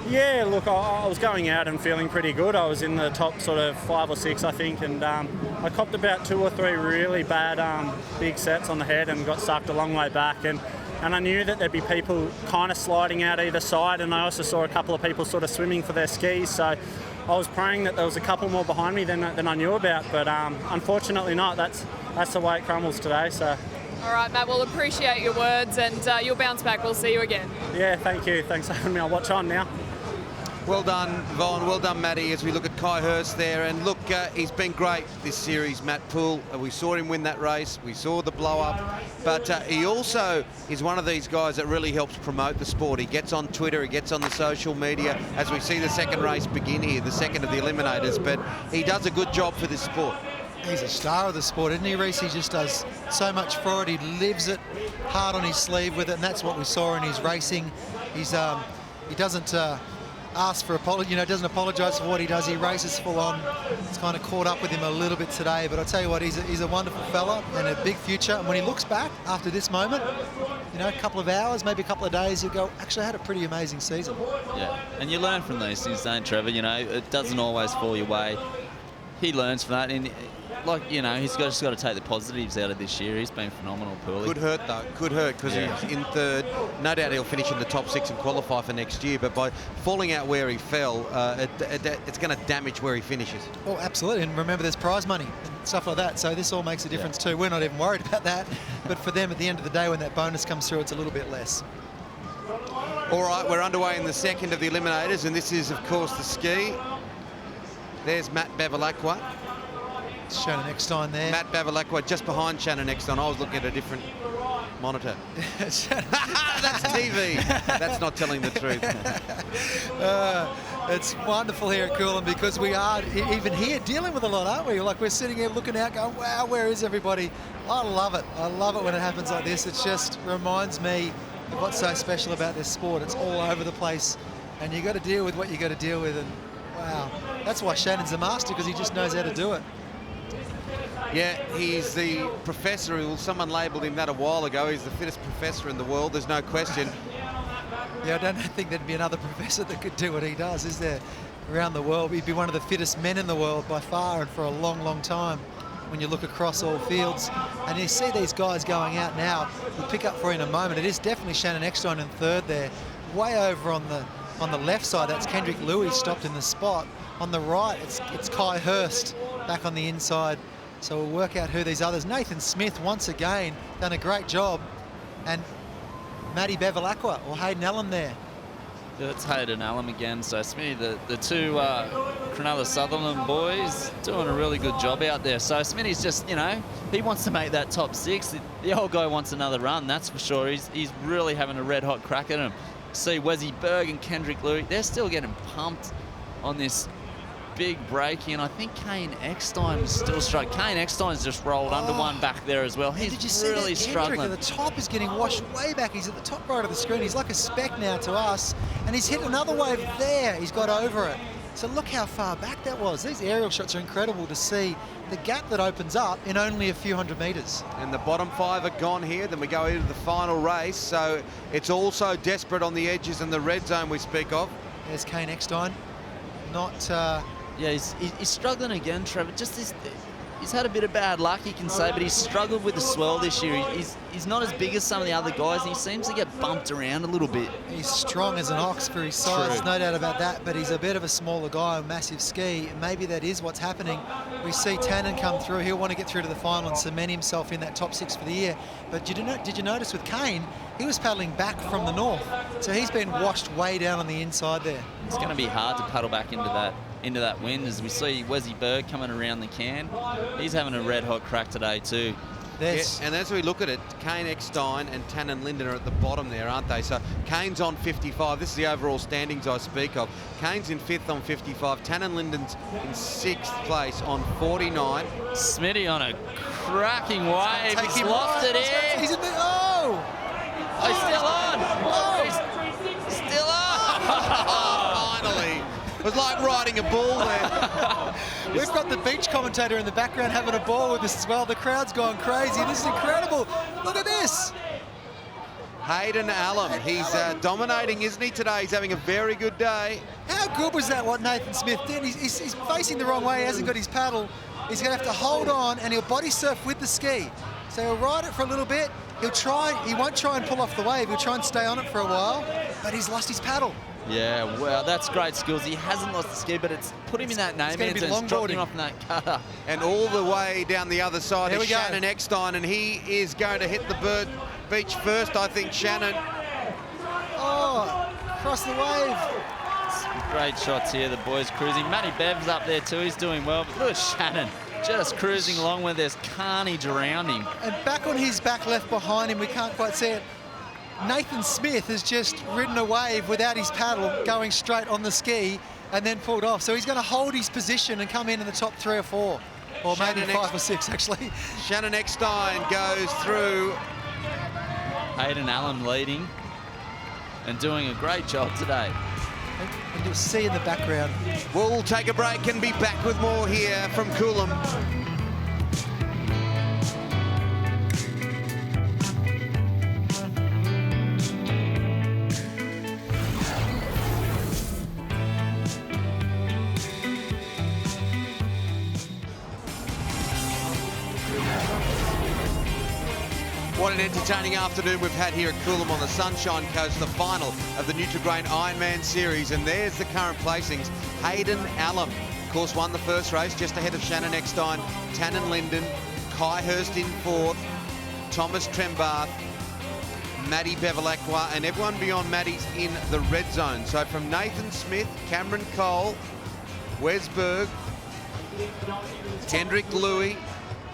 Yeah, look, I was going out and feeling pretty good. I was in the top sort of 5 or 6, I think, and I copped about 2 or 3 really bad big sets on the head and got sucked a long way back. And I knew that there'd be people kind of sliding out either side, and I also saw a couple of people sort of swimming for their skis. So I was praying that there was a couple more behind me than I knew about, but unfortunately not. That's the way it crumbles today. So. All right, Matt, we'll appreciate your words, and you'll bounce back. We'll see you again. Yeah, thank you. Thanks for having me. I'll watch on now. Well done, Vaughn. Well done, Matty, as we look at Kai Hurst there. And look, he's been great this series, Matt Poole. We saw him win that race. We saw the blow-up. But he also is one of these guys that really helps promote the sport. He gets on Twitter, he gets on the social media, as we see the second race begin here, the second of the Eliminators. But he does a good job for this sport. He's a star of the sport, isn't he, Reece? He just does so much for it. He lives it, hard on his sleeve with it, and that's what we saw in his racing. He doesn't ask for apology, doesn't apologise for what he does. He races full on. It's kind of caught up with him a little bit today, but I'll tell you what, he's a wonderful fella and a big future. And when he looks back after this moment, a couple of hours, maybe a couple of days, you'll go, actually, I had a pretty amazing season. Yeah, and you learn from these things, don't you, Trevor? It doesn't always fall your way. He learns from that, and he's just got to take the positives out of this year. He's been phenomenal, Pooley. Could hurt, though. Could hurt, because he's in third. No doubt he'll finish in the top 6 and qualify for next year, but by falling out where he fell, it's going to damage where he finishes. Oh, absolutely, and remember, there's prize money and stuff like that, so this all makes a difference too. We're not even worried about that, but for them, at the end of the day, when that bonus comes through, it's a little bit less. All right, we're underway in the second of the Eliminators, and this is, of course, the ski. There's Matt Bevilacqua. Shannon Eckstein there. Matt Bevilacqua just behind Shannon Eckstein. I was looking at a different monitor. That's TV. That's not telling the truth. It's wonderful here at Coolum because we are even here dealing with a lot, aren't we? Like, we're sitting here looking out going, wow, where is everybody? I love it. I love it when it happens like this. It just reminds me of what's so special about this sport. It's all over the place, and you got to deal with what you got to deal with. And wow, that's why Shannon's a master, because he just knows how to do it. Yeah, he's the professor. Someone labelled him that a while ago. He's the fittest professor in the world. There's no question. Yeah, I don't think there'd be another professor that could do what he does, is there? Around the world, he'd be one of the fittest men in the world by far, and for a long, long time. When you look across all fields, and you see these guys going out now, we'll pick up for you in a moment. It is definitely Shannon Eckstein in third there. Way over on the left side, that's Kendrick Lewis stopped in the spot. On the right, it's Kai Hurst back on the inside. So we'll work out who these others. Nathan Smith, once again, done a great job. And Matty Bevilacqua, or Hayden Allen there. Yeah, it's Hayden Allen again. So, Smitty, the two Cronulla Sutherland boys doing a really good job out there. So, Smitty's just, he wants to make that top 6. The old guy wants another run, that's for sure. He's really having a red-hot crack at him. See Wesy Berg and Kendrick Lewis, they're still getting pumped on this big break in. I think Kane Eckstein was still struck. Kane Eckstein's just rolled under one back there as well. He's did you see really that? struggling. Kendrick at the top is getting washed way back. He's at the top right of the screen. He's like a speck now to us, and he's hit another wave there. He's got over it. So look how far back that was. These aerial shots are incredible to see the gap that opens up in only a few hundred metres. And the bottom 5 are gone here. Then we go into the final race. So it's also desperate on the edges and the red zone we speak of. There's Kane Eckstein. Not... Yeah, he's struggling again, Trevor. He's had a bit of bad luck, you can say, but he's struggled with the swell this year. He's not as big as some of the other guys. He seems to get bumped around a little bit. He's strong as an ox for his size, True. no doubt about that, but he's a bit of a smaller guy, a massive ski. Maybe that is what's happening. We see Tannen come through. He'll want to get through to the final and cement himself in that top 6 for the year. But did you notice with Kane, he was paddling back from the north, so he's been washed way down on the inside there. It's going to be hard to paddle back into that wind, as we see Wesy Berg coming around the can. He's having a red-hot crack today too. Yeah, and as we look at it, Kane Eckstein and Tannen Linden are at the bottom there, aren't they? So Kane's on 55. This is the overall standings I speak of. Kane's in 5th on 55. Tannen Linden's in 6th place on 49. Smitty on a cracking wave. He's lofted in. He's in the... Oh! He's still on. Oh! He's still on. Finally. It was like riding a bull there. We've got the beach commentator in the background having a ball with us as well. The crowd's gone crazy. This is incredible. Look at this. Hayden Allen, he's dominating, isn't he, today? He's having a very good day. How good was that, what Nathan Smith did? He's facing the wrong way, he hasn't got his paddle. He's going to have to hold on, and he'll body surf with the ski. So he'll ride it for a little bit. He won't try and pull off the wave. He'll try and stay on it for a while, but he's lost his paddle. Yeah, well, that's great skills. He hasn't lost the ski, but it's put him in that name and it's dropped him off in that cutter. And all the way down the other side There is we go. Shannon Eckstein, and he is going to hit the beach first, I think, Shannon. Oh, across the wave. Some great shots here, the boys cruising. Matty Bev's up there too, he's doing well. But look at Shannon, just cruising along where there's carnage around him. And back on his back left behind him, we can't quite see it. Nathan Smith has just ridden a wave without his paddle, going straight on the ski and then pulled off. So he's going to hold his position and come in the top 3 or 4, or maybe 5 or 6 actually. Shannon Eckstein goes through. Hayden Allen leading and doing a great job today. And you'll see in the background. We'll take a break and be back with more here from Coolum. What an entertaining afternoon we've had here at Coolum on the Sunshine Coast, the final of the Nutri-Grain Ironman series. And there's the current placings. Hayden Allen, of course, won the first race just ahead of Shannon Eckstein, Tannen Linden, Kai Hurst in 4th, Thomas Trembath, Maddie Bevilacqua, and everyone beyond Maddie's in the red zone. So from Nathan Smith, Cameron Cole, Wes Berg, Kendrick Louie,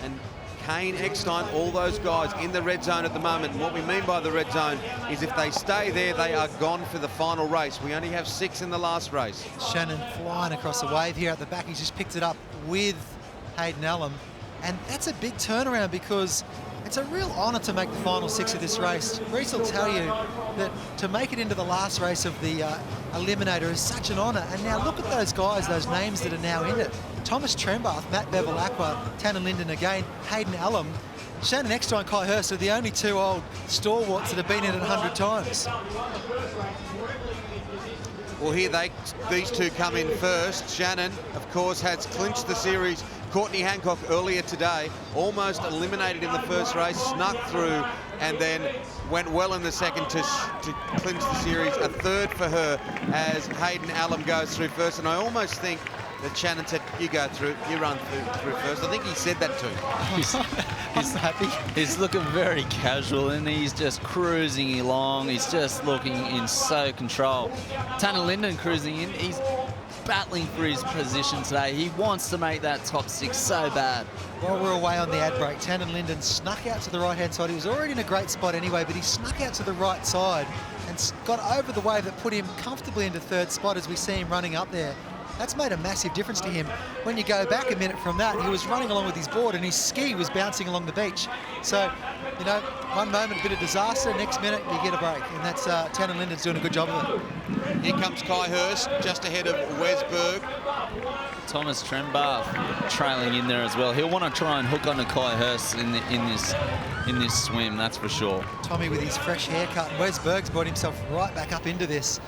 and Kane Eckstein, all those guys in the red zone at the moment. And what we mean by the red zone is if they stay there, they are gone for the final race. We only have 6 in the last race. Shannon flying across the wave here at the back. He's just picked it up with Hayden Allen. And that's a big turnaround because it's a real honour to make the final 6 of this race. Reece will tell you that to make it into the last race of the Eliminator is such an honour. And now look at those guys, those names that are now in it. Thomas Trembath, Matt Bevilacqua, Tannen Linden again, Hayden Allen, Shannon Eckstein, Kai Hurst are the only 2 old stalwarts that have been in it 100 times. Well, here these 2 come in first. Shannon, of course, has clinched the series. Courtney Hancock earlier today, almost eliminated in the first race, snuck through, and then went well in the second to clinch the series. A 3rd for her as Hayden Allen goes through first. And I almost think that Shannon said, you go through, you run through first. I think he said that too. He's happy. He's looking very casual and he's just cruising along. He's just looking in so control. Tannen Linden cruising in. He's battling for his position today. He wants to make that top 6 so bad. While we're away on the ad break, Tannen Linden snuck out to the right-hand side. He was already in a great spot anyway, but he snuck out to the right side and got over the wave that put him comfortably into 3rd spot as we see him running up there. That's made a massive difference to him. When you go back a minute from that, he was running along with his board and his ski was bouncing along the beach. So, you know, one moment, a bit of disaster, next minute, you get a break. And that's Tannen Linden's doing a good job of it. Here comes Kai Hurst, just ahead of Wes Berg. Thomas Trembath trailing in there as well. He'll want to try and hook onto Kai Hurst in this swim, that's for sure. Tommy with his fresh haircut. Wes Berg's brought himself right back up into this.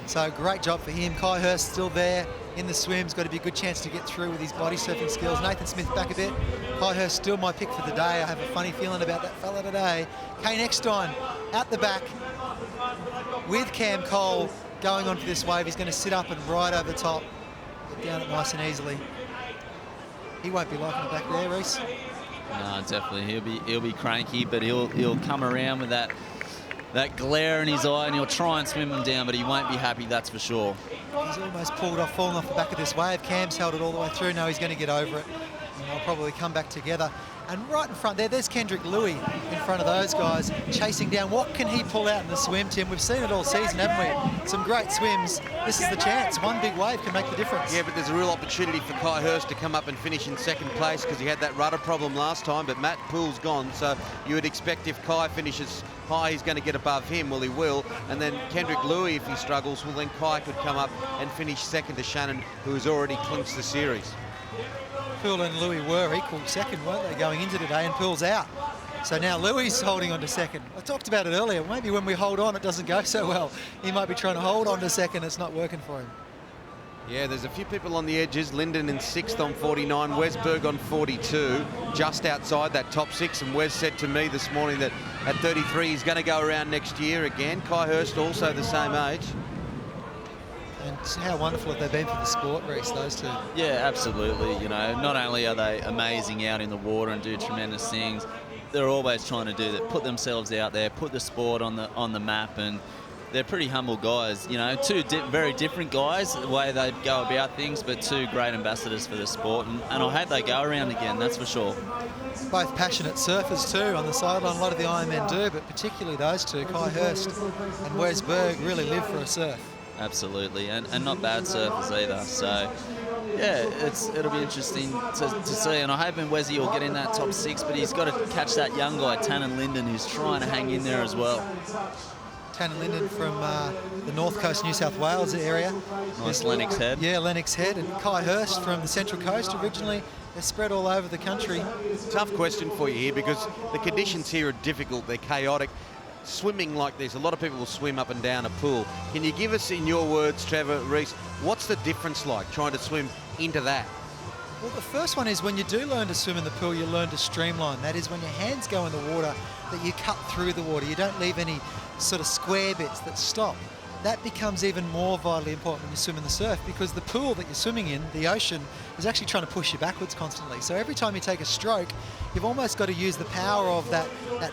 So great job for him. Kai Hurst still there in the swim's got to be a good chance to get through with his body surfing skills. Nathan Smith back a bit. Kai Hurst still my pick for the day. I have a funny feeling about that fella today. Kane Eckstein out the back with Cam Cole going on for this wave. He's going to sit up and ride over the top. Get down it nice and easily. He won't be liking it back there, Reece. No, definitely. He'll be cranky, but he'll come around with that glare in his eye and he'll try and swim him down, but he won't be happy, that's for sure. He's almost fallen off the back of this wave. Cam's held it all the way through. Now he's going to get over it. And they'll probably come back together. And right in front there's Kendrick Louie in front of those guys, chasing down. What can he pull out in the swim, Tim? We've seen it all season, haven't we? Some great swims. This is the chance. One big wave can make the difference. Yeah, but there's a real opportunity for Kai Hurst to come up and finish in 2nd place because he had that rudder problem last time, but Matt Poole's gone, so you would expect if Kai finishes high, he's going to get above him. Well, he will. And then Kendrick Louie, if he struggles, well, then Kai could come up and finish 2nd to Shannon, who has already clinched the series. Poole and Louie were equal 2nd, weren't they, going into today, and Poole's out. So now Louis holding on to second. I talked about it earlier. Maybe when we hold on, it doesn't go so well. He might be trying to hold on to second. It's not working for him. Yeah, there's a few people on the edges. Linden in 6th on 49, Wesberg on 42, just outside that top 6. And Wes said to me this morning that at 33 he's going to go around next year again. Kai Hurst also the same age. And how wonderful have they been for the sport, Reece, those two? Yeah, absolutely. You know, not only are they amazing out in the water and do tremendous things, they're always trying to do that, put themselves out there, put the sport on the map, and they're pretty humble guys. You know, two very different guys, the way they go about things, but two great ambassadors for the sport, and I hope they go around again, that's for sure. Both passionate surfers too on the sideline. A lot of the Ironmen do, but particularly those two, Kai Hurst and Wes Berg, really live for a surf. Absolutely, and not bad surfers either. So, yeah, it'll be interesting to see. And I hope Wesy will get in that top 6, but he's got to catch that young guy, Tannen Linden, who's trying to hang in there as well. Tannen Linden from the North Coast, New South Wales area. Nice Lennox Head. Yeah, Lennox Head. And Kai Hurst from the Central Coast originally. They're spread all over the country. Tough question for you here because the conditions here are difficult. They're chaotic. Swimming like this, a lot of people will swim up and down a pool. Can you give us, in your words, Trevor, Reece, what's the difference like trying to swim into that? Well, the first one is when you do learn to swim in the pool, you learn to streamline. That is when your hands go in the water, that you cut through the water. You don't leave any sort of square bits that stop. That becomes even more vitally important when you swim in the surf because the pool that you're swimming in, the ocean, is actually trying to push you backwards constantly. So every time you take a stroke, you've almost got to use the power of that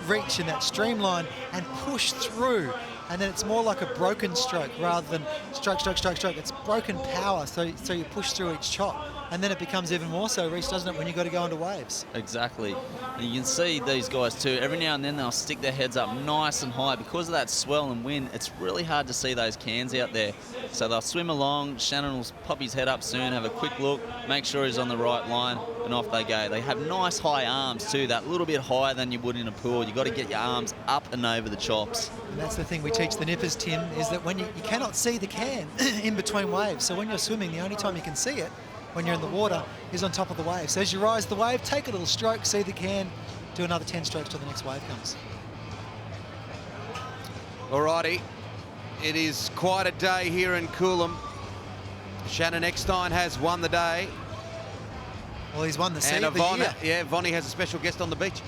reach and that streamline and push through. And then it's more like a broken stroke rather than stroke, stroke, stroke, stroke. It's broken power, so you push through each chop. And then it becomes even more so, Reece, doesn't it, when you've got to go into waves? Exactly. And you can see these guys too, every now and then they'll stick their heads up nice and high. Because of that swell and wind, it's really hard to see those cans out there. So they'll swim along, Shannon will pop his head up soon, have a quick look, make sure he's on the right line, and off they go. They have nice high arms too, that little bit higher than you would in a pool. You've got to get your arms up and over the chops. And that's the thing we teach the nippers, Tim, is that when you cannot see the can in between waves. So when you're swimming, the only time you can see it when you're in the water is on top of the wave. So as you rise the wave, take a little stroke, see the can, do another 10 strokes till the next wave comes. Alrighty, it is quite a day here in Coolum. Shannon Eckstein has won the day. Well, he's won the sea and of the year. Yeah, Vonnie has a special guest on the beach.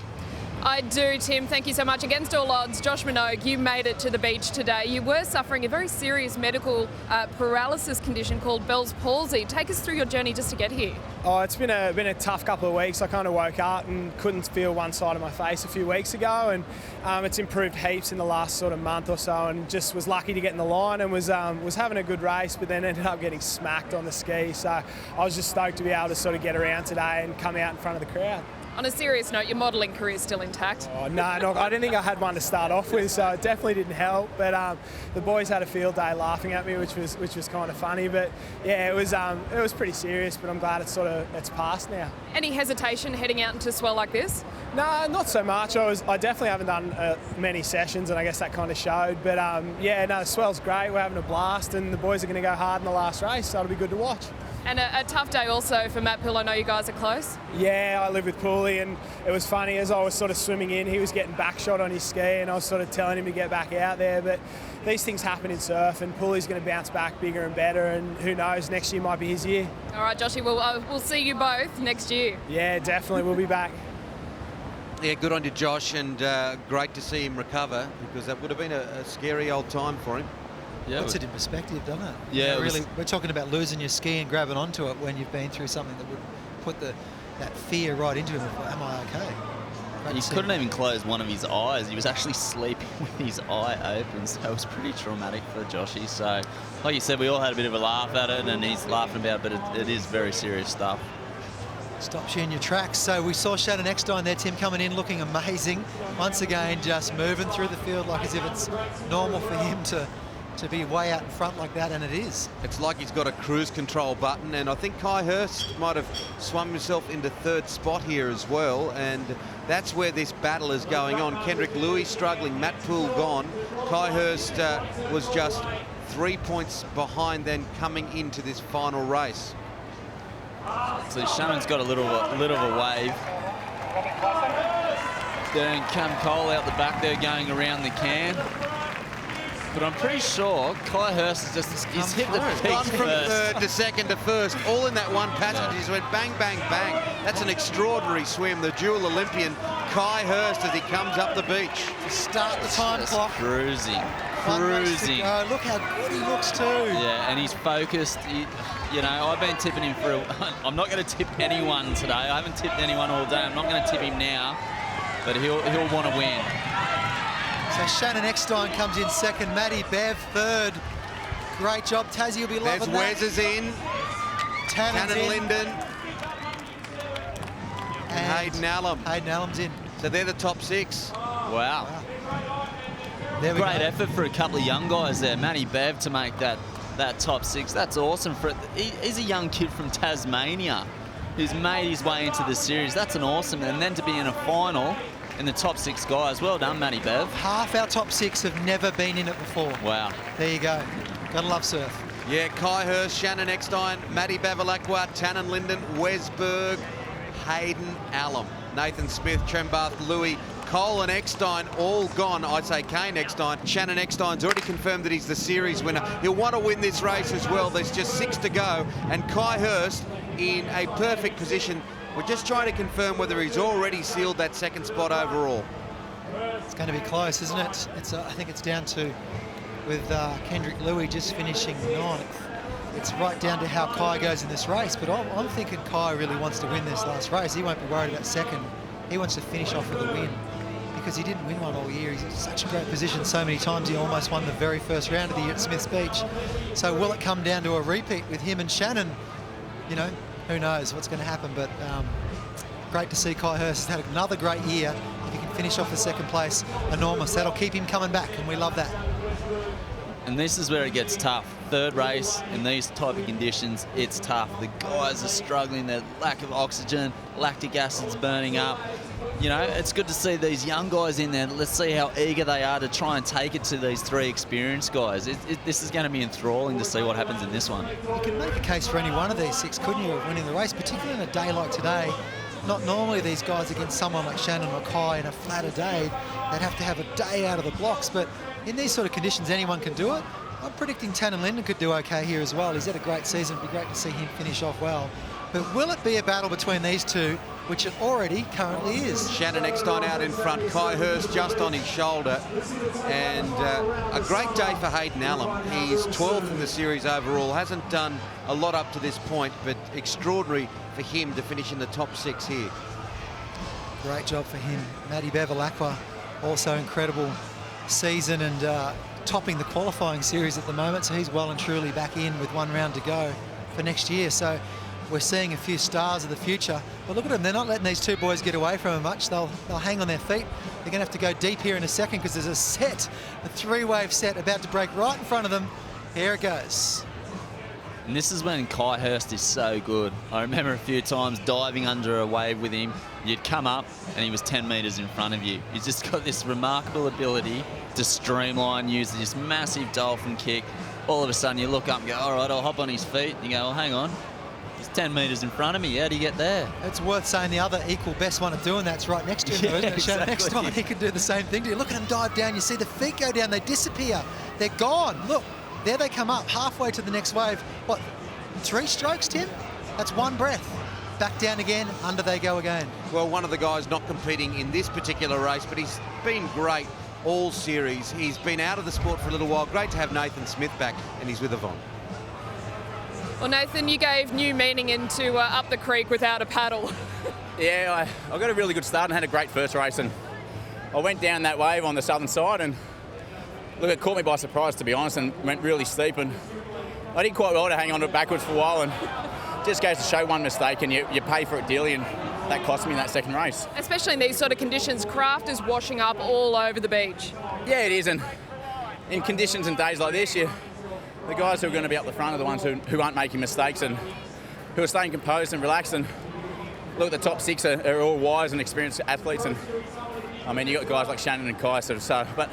I do, Tim. Thank you so much. Against all odds, Josh Minogue, you made it to the beach today. You were suffering a very serious medical paralysis condition called Bell's palsy. Take us through your journey just to get here. Oh, it's been a tough couple of weeks. I kind of woke up and couldn't feel one side of my face a few weeks ago, and it's improved heaps in the last sort of month or so, and just was lucky to get in the line and was having a good race, but then ended up getting smacked on the ski. So I was just stoked to be able to sort of get around today and come out in front of the crowd. On a serious note, your modelling career is still intact. Oh, no, I didn't think I had one to start off with, so it definitely didn't help. But the boys had a field day laughing at me, which was kind of funny. But yeah, it was pretty serious. But I'm glad it's passed now. Any hesitation heading out into swell like this? No, not so much. I definitely haven't done many sessions, and I guess that kind of showed. But yeah, no, the swell's great. We're having a blast, and the boys are going to go hard in the last race, so it'll be good to watch. And a tough day also for Matt Pill. I know you guys are close. Yeah, I live with Pooley, and it was funny as I was sort of swimming in, he was getting backshot on his ski, and I was sort of telling him to get back out there. But these things happen in surf, and Pooley's going to bounce back bigger and better, and who knows, next year might be his year. All right, Joshy, we'll see you both next year. Yeah, definitely, we'll be back. Yeah, good on you, Josh, and great to see him recover, because that would have been a scary old time for him. Yeah, puts it in perspective, doesn't it? Yeah, really. We're talking about losing your ski and grabbing onto it when you've been through something that would put that fear right into him. Am I okay? He couldn't even close one of his eyes. He was actually sleeping with his eye open, so it was pretty traumatic for Joshy. So, like you said, we all had a bit of a laugh at it, and he's laughing about it, but it is very serious stuff. Stops you in your tracks. So we saw Shannon Eckstein there, Tim, coming in looking amazing. Once again, just moving through the field like as if it's normal for him to be way out in front like that, and it is. It's like he's got a cruise control button, and I think Kai Hurst might have swum himself into third spot here as well, and that's where this battle is going on. Kendrick Louis struggling, Matt Poole gone. Kai Hurst was just 3 points behind then coming into this final race. So Shannon's got a little of a wave. Then Cam Cole out the back there going around the can. But I'm pretty sure Kai Hurst he's hit the peak Gone from first. third to second to first, all in that one passage. He just went bang, bang, bang. That's an extraordinary swim. The dual Olympian, Kai Hurst, as he comes up the beach. To start the time Just clock. Cruising. One race to go. Look how good he looks too. Yeah, and he's focused. You know, I've been tipping him for I'm not going to tip anyone today. I haven't tipped anyone all day. I'm not going to tip him now, but he'll want to win. So Shannon Eckstein comes in second, Maddie Bev third. Great job, Tassie will be loving that. There's Wes is in. Tannen Linden. And Hayden Allen. Hayden Allen's in. So they're the top 6. Wow. There we Great go. effort for a couple of young guys there. Matty Bev to make that top 6. That's awesome. He's a young kid from Tasmania who's made his way into the series. That's an awesome. And then to be in a final in the top 6 guys. Well done, Matty Bev. Half our top 6 have never been in it before. Wow. There you go. Gotta love surf. Yeah, Kai Hurst, Shannon Eckstein, Maddie Bevilacqua, Tannen Linden, Wes Berg, Hayden Allen, Nathan Smith, Trembath, Louis, Cole and Eckstein all gone. I'd say Kane Eckstein. Shannon Eckstein's already confirmed that he's the series winner. He'll want to win this race as well. There's just 6 to go. And Kai Hurst in a perfect position. We're just trying to confirm whether he's already sealed that second spot overall. It's going to be close, isn't it? I think it's down to, with Kendrick Louis just finishing 9th. It's right down to how Kai goes in this race. But I'm thinking Kai really wants to win this last race. He won't be worried about second. He wants to finish off with a win because he didn't win one all year. He's in such a great position so many times. He almost won the very first round of the year at Smith's Beach. So will it come down to a repeat with him and Shannon? You know, who knows what's going to happen, but great to see Kai Hurst has had another great year. If he can finish off the second place, enormous. That'll keep him coming back, and we love that. And this is where it gets tough. Third race in these type of conditions, it's tough. The guys are struggling, their lack of oxygen, lactic acid's burning up. You know, it's good to see these young guys in there. Let's see how eager they are to try and take it to these 3 experienced guys. This is going to be enthralling to see what happens in this one. You can make a case for any one of these 6, couldn't you, of winning the race, particularly on a day like today. Not normally these guys against someone like Shannon or Kai in a flatter day. They'd have to have a day out of the blocks, but in these sort of conditions, anyone can do it. I'm predicting Tannen Linden could do okay here as well. He's had a great season. It'd be great to see him finish off well. But will it be a battle between these two, which it already currently is? Shannon Eckstein out in front, Kai Hurst just on his shoulder. And a great day for Hayden Allen. He's 12th in the series overall. Hasn't done a lot up to this point, but extraordinary for him to finish in the top 6 here. Great job for him. Maddie Bevilacqua, also incredible season and topping the qualifying series at the moment. So he's well and truly back in with 1 round to go for next year. So we're seeing a few stars of the future. But look at them, they're not letting these 2 boys get away from them much. They'll hang on their feet. They're going to have to go deep here in a second because there's a 3-wave set about to break right in front of them. Here it goes. And this is when Kai Hurst is so good. I remember a few times diving under a wave with him. You'd come up and he was 10 metres in front of you. He's just got this remarkable ability to streamline, use this massive dolphin kick. All of a sudden you look up and go, all right, I'll hop on his feet. And you go, well, hang on. He's 10 metres in front of me. How do you get there? It's worth saying the other equal best one at doing that's right next to him, though, isn't it? Exactly. Next time he can do the same thing to you. Look at him dive down. You see the feet go down. They disappear. They're gone. Look, there they come up halfway to the next wave. What, 3 strokes, Tim? That's 1 breath. Back down again, under they go again. Well, one of the guys not competing in this particular race, but he's been great all series. He's been out of the sport for a little while. Great to have Nathan Smith back, and he's with Yvonne. Well, Nathan, you gave new meaning into Up the Creek without a paddle. Yeah, I got a really good start and had a great first race, and I went down that wave on the southern side, and look, it caught me by surprise, to be honest, and went really steep, and I did quite well to hang on to it backwards for a while, and just goes to show one mistake and you pay for it dearly, and that cost me in that second race. Especially in these sort of conditions, craft is washing up all over the beach. Yeah, it is, and in conditions and days like this, the guys who are going to be up the front are the ones who aren't making mistakes and who are staying composed and relaxed. And look, the top 6 are all wise and experienced athletes, and I mean, you got guys like Shannon and Kai, so. But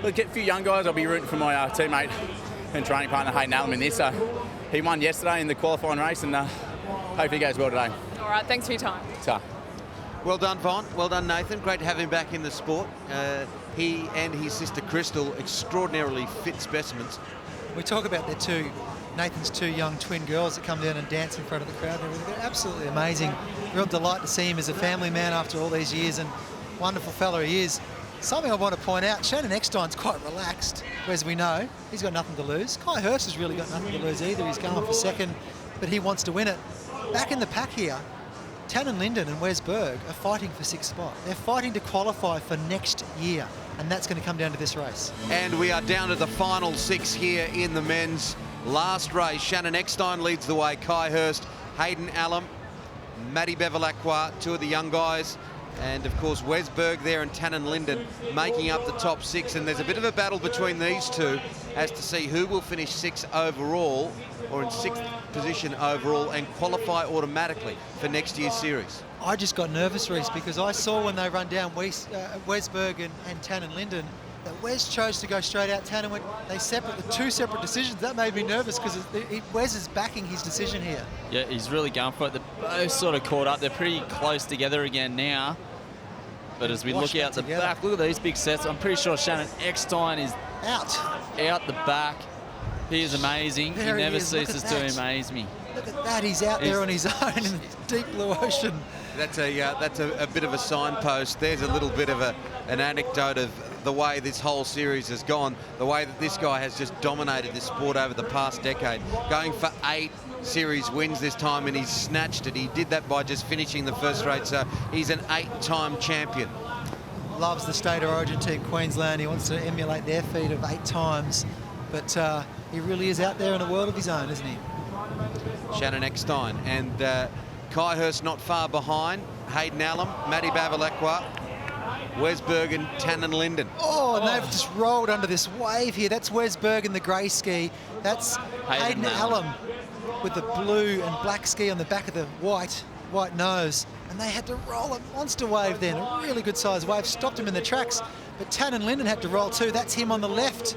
look, a few young guys. I'll be rooting for my teammate and training partner Hayden Allen in this. He won yesterday in the qualifying race, and hopefully he goes well today. All right, thanks for your time. Ta. Well done, Vaughn. Well done, Nathan. Great to have him back in the sport. He and his sister Crystal, extraordinarily fit specimens. We talk about Nathan's two young twin girls that come down and dance in front of the crowd. They're absolutely amazing. Real delight to see him as a family man after all these years, and wonderful fella he is. Something I want to point out, Shannon Eckstein's quite relaxed, as we know. He's got nothing to lose. Kai Hurst has really got nothing to lose either. He's going for second, but he wants to win it. Back in the pack here, Tannen Linden and Wes Berg are fighting for 6th spot. They're fighting to qualify for next year, and that's going to come down to this race. And we are down to the final 6 here in the men's last race. Shannon Eckstein leads the way. Kai Hurst, Hayden Allen, Matty Bevilacqua, 2 of the young guys. And, of course, Wes Berg there and Tannen Linden making up the top 6. And there's a bit of a battle between these two as to see who will finish 6th overall, or in 6th position overall, and qualify automatically for next year's series. I just got nervous, Reece, because I saw when they run down Wes Berg and Tannen Linden that Wes chose to go straight out. Tannen went, the 2 separate decisions. That made me nervous because Wes is backing his decision here. Yeah, he's really going for it. They're both sort of caught up. They're pretty close together again now. But as we look out the back, look at these big sets. I'm pretty sure Shannon Eckstein is out the back. He is amazing. He never ceases to amaze me. Look at that. He's out there on his own in the deep blue ocean. That's a bit of a signpost. There's a little bit of an anecdote of the way this whole series has gone, the way that this guy has just dominated this sport over the past decade, going for 8 series wins this time, and he's snatched it. He did that by just finishing the first race, so he's an 8-time champion. Loves the state of origin team, Queensland. He wants to emulate their feat of 8 times, but he really is out there in a world of his own, isn't he? Shannon Eckstein and Kai Hurst not far behind. Hayden Allen, Matty Bevilacqua, Wes Berg and Tannen Linden. Oh, and they've just rolled under this wave here. That's Wes Berg in the grey ski. That's Hayden Allen with the blue and black ski on the back of the white nose. And they had to roll a monster wave then, a really good sized wave, stopped him in the tracks. But Tannen Linden had to roll too. That's him on the left,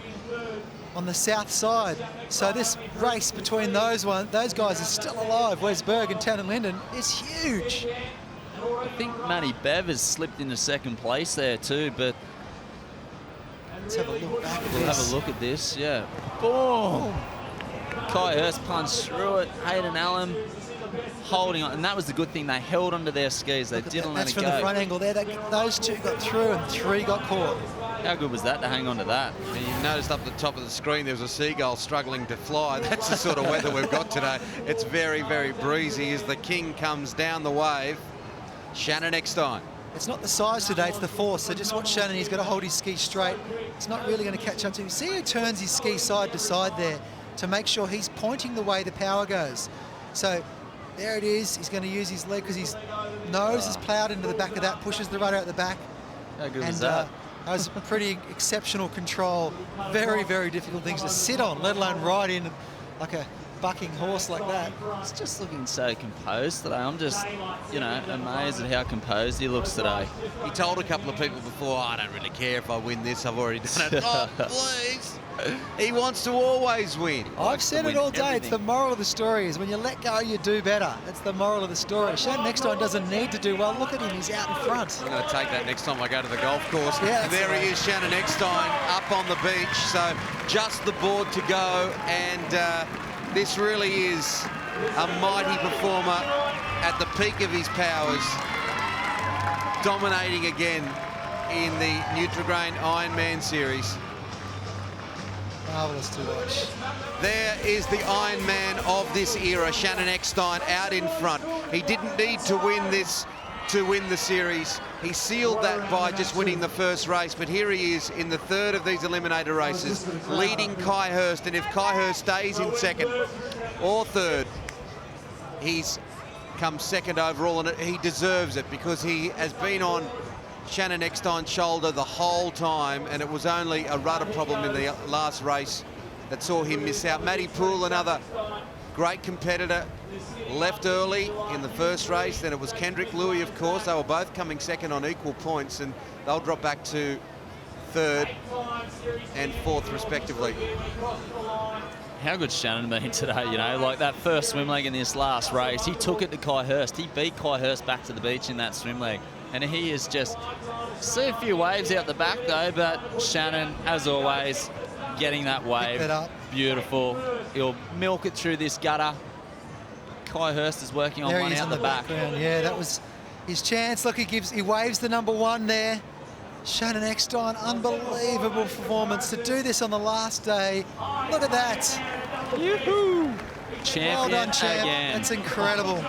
on the south side. So this race between those guys is still alive. Wes Berg and Tannen Linden is huge. I think Matty Bev has slipped into 2nd place there too, but let's have a look back at we'll have a look at this. Yeah. Boom! Kai Hurst punched through it. Hayden Allen holding on, and that was the good thing. They held onto their skis. They didn't let it go. That's from the front angle there. Those 2 got through and 3 got caught. How good was that to hang on to that? And you noticed up the top of the screen there was a seagull struggling to fly. That's the sort of weather we've got today. It's very, very breezy as the king comes down the wave. Shannon Eckstein. It's not the size today, it's the force. So just watch Shannon, he's got to hold his ski straight. It's not really going to catch up to him. See he turns his ski side to side there to make sure he's pointing the way the power goes. So there it is. He's going to use his leg because his nose is ploughed into the back of that, pushes the rudder out the back. How good was that? That was pretty exceptional control. Very, very difficult things to sit on, let alone ride in like a bucking horse like that. He's just looking so composed today. I'm just, amazed at how composed he looks today. He told a couple of people before, I don't really care if I win this, I've already done it. Oh, please. He wants to always win. I've said it all day. Everything. It's the moral of the story is when you let go, you do better. That's the moral of the story. Shannon Eckstein doesn't need to do well. Look at him. He's out in front. I'm going to take that next time I go to the golf course. Yeah, there he is, Shannon Eckstein, up on the beach. So just the board to go. And this really is a mighty performer at the peak of his powers. Dominating again in the Nutri-Grain Ironman series. Marvellous to watch. There is the Ironman of this era, Shannon Eckstein out in front. He didn't need to win this to win the series. He sealed that by just winning the first race, but here he is in the 3rd of these eliminator races, leading Kai Hurst, and if Kai Hurst stays in 2nd or 3rd, he's come 2nd overall, and he deserves it because he has been on Shannon Eckstein's shoulder the whole time, and it was only a rudder problem in the last race that saw him miss out. Matty Poole, another great competitor, left early in the first race. Then it was Kendrick Louis, of course. They were both coming 2nd on equal points, and they'll drop back to 3rd and 4th respectively. how good Shannon been today, you know, like that first swim leg in this last race, he took it to Kai Hurst. He beat Kai Hurst back to the beach in that swim leg. And he is just, see a few waves out the back though, but Shannon, as always, getting that wave. It up. Beautiful. He'll milk it through this gutter. Kai Hurst is working on one out the back. Yeah, that was his chance. Look, he waves the number 1 there. Shannon Eckstein, unbelievable performance to do this on the last day. Look at that. Yoo-hoo. Champion well done, champ. again. That's incredible.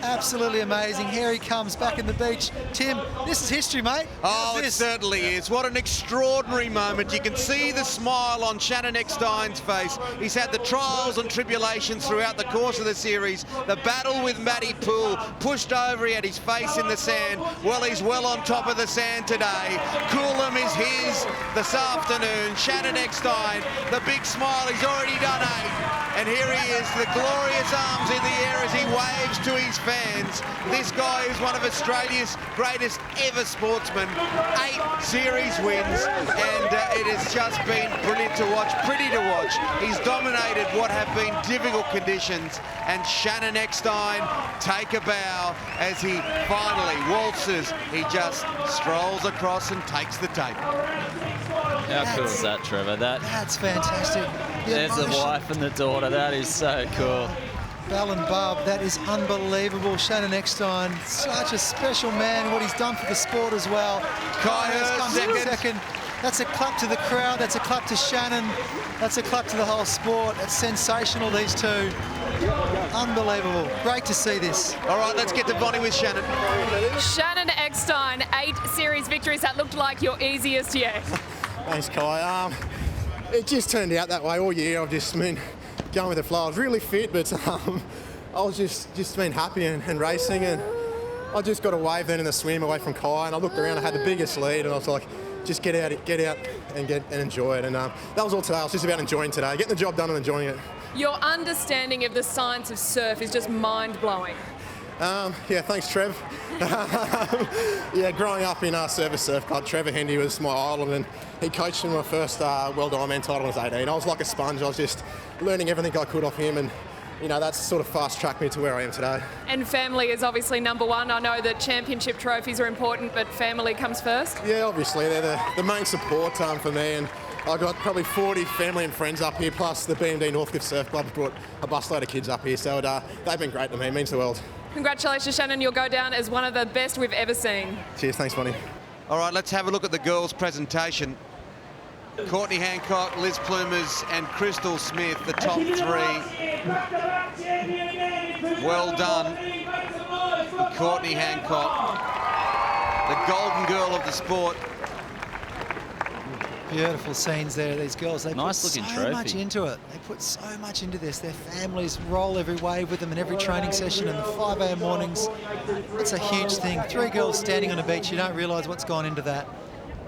Absolutely amazing. Here he comes back in the beach. Tim, this is history, mate. Oh, it certainly is. What an extraordinary moment. You can see the smile on Shannon Eckstein's face. He's had the trials and tribulations throughout the course of the series. The battle with Matty Poole, pushed over, he had his face in the sand. Well, he's well on top of the sand today. Coolum is his this afternoon. Shannon Eckstein, the big smile, he's already done 8. And here he is, the glorious arms in the air as he waves to his fans. This guy is one of Australia's greatest ever sportsmen. 8 series wins, and it has just been brilliant to watch, pretty to watch. He's dominated what have been difficult conditions, and Shannon Eckstein take a bow as he finally waltzes. He just strolls across and takes the tape. How cool is that, Trevor? That's fantastic. There's the wife and the daughter. That is so cool. Belle and Bub, that is unbelievable. Shannon Eckstein, such a special man, what he's done for the sport as well. Kai Hurst comes in second. That's a clap to the crowd. That's a clap to Shannon. That's a clap to the whole sport. It's sensational, these two. Unbelievable. Great to see this. All right, let's get to Bonnie with Shannon. Shannon Eckstein, 8 series victories. That looked like your easiest yet. Thanks, Kai. It just turned out that way all year. I've just been going with the flow. I was really fit, but I was just been happy and racing, and I just got a wave then in the swim away from Kai, and I looked around, I had the biggest lead, and I was like, just get out and enjoy it. And that was all today. I was just about enjoying today, getting the job done and enjoying it. Your understanding of the science of surf is just mind-blowing. Yeah, thanks, Trev. Yeah, growing up in Service Surf Club, Trevor Hendy was my idol, and he coached me my first World Ironman title when I was 18. I was like a sponge. I was just learning everything I could off him, and you know, that's sort of fast-tracked me to where I am today. And family is obviously number 1. I know that championship trophies are important, but family comes first. Yeah, obviously. They're the main support for me, and I've got probably 40 family and friends up here, plus the BMD Northcliffe Surf Club brought a busload of kids up here, so they've been great to me. It means the world. Congratulations, Shannon. You'll go down as one of the best we've ever seen. Cheers. Thanks, Bonnie. All right, let's have a look at the girls' presentation. Courtney Hancock, Liz Plumers and Crystal Smith, the top 3. Well done, Courtney Hancock, the golden girl of the sport. Beautiful scenes there, these girls. They nice put looking so trophy. much into it. They put so much into this. Their families roll every wave with them in every training session in the 5 a.m. mornings. It's a huge thing. 3 girls standing on a beach. You don't realise what's gone into that.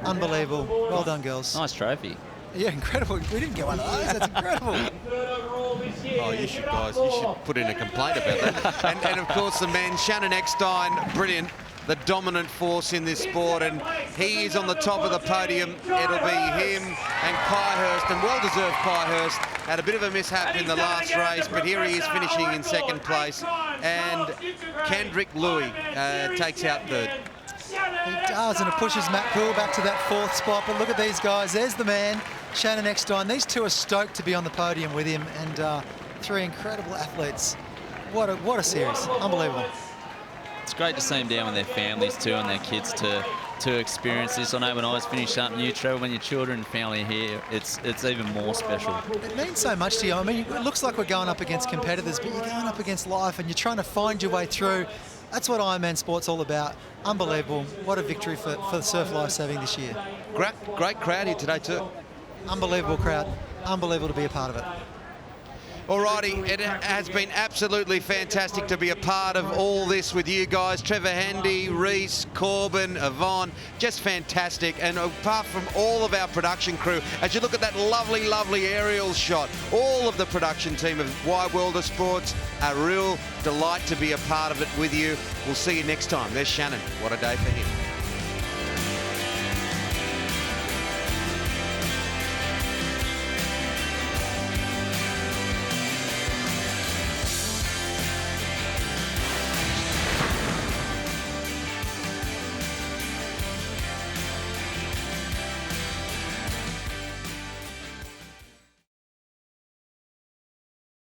Unbelievable. Well done, girls. Nice trophy. Yeah, incredible. We didn't get one of those. That's incredible. Oh, you should, guys. You should put in a complaint about that. and of course, the men, Shannon Eckstein, brilliant. The dominant force in this sport, and he is on the top of the podium. It'll be him and Kai Hurst, and well-deserved Kai Hurst. Had a bit of a mishap in the last race, but here he is finishing in 2nd place. And Kendrick Louis takes out 3rd. He does, and it pushes Matt Poole back to that 4th spot. But look at these guys. There's the man, Shannon Eckstein. These two are stoked to be on the podium with him, and 3 incredible athletes. What a series. Unbelievable. It's great to see them down with their families too and their kids to experience this. I know when I was finished up new, Trevor, when your children and family are here, it's even more special. It means so much to you. I mean, it looks like we're going up against competitors, but you're going up against life and you're trying to find your way through. That's what Ironman sport's all about. Unbelievable. What a victory for Surf Lifesaving this year. Great crowd here today too. Unbelievable crowd. Unbelievable to be a part of it. Alrighty, it has been absolutely fantastic to be a part of all this with you guys. Trevor Hendy, Reese, Corbin, Yvonne, just fantastic. And apart from all of our production crew, as you look at that lovely, lovely aerial shot, all of the production team of Wide World of Sports, a real delight to be a part of it with you. We'll see you next time. There's Shannon. What a day for him.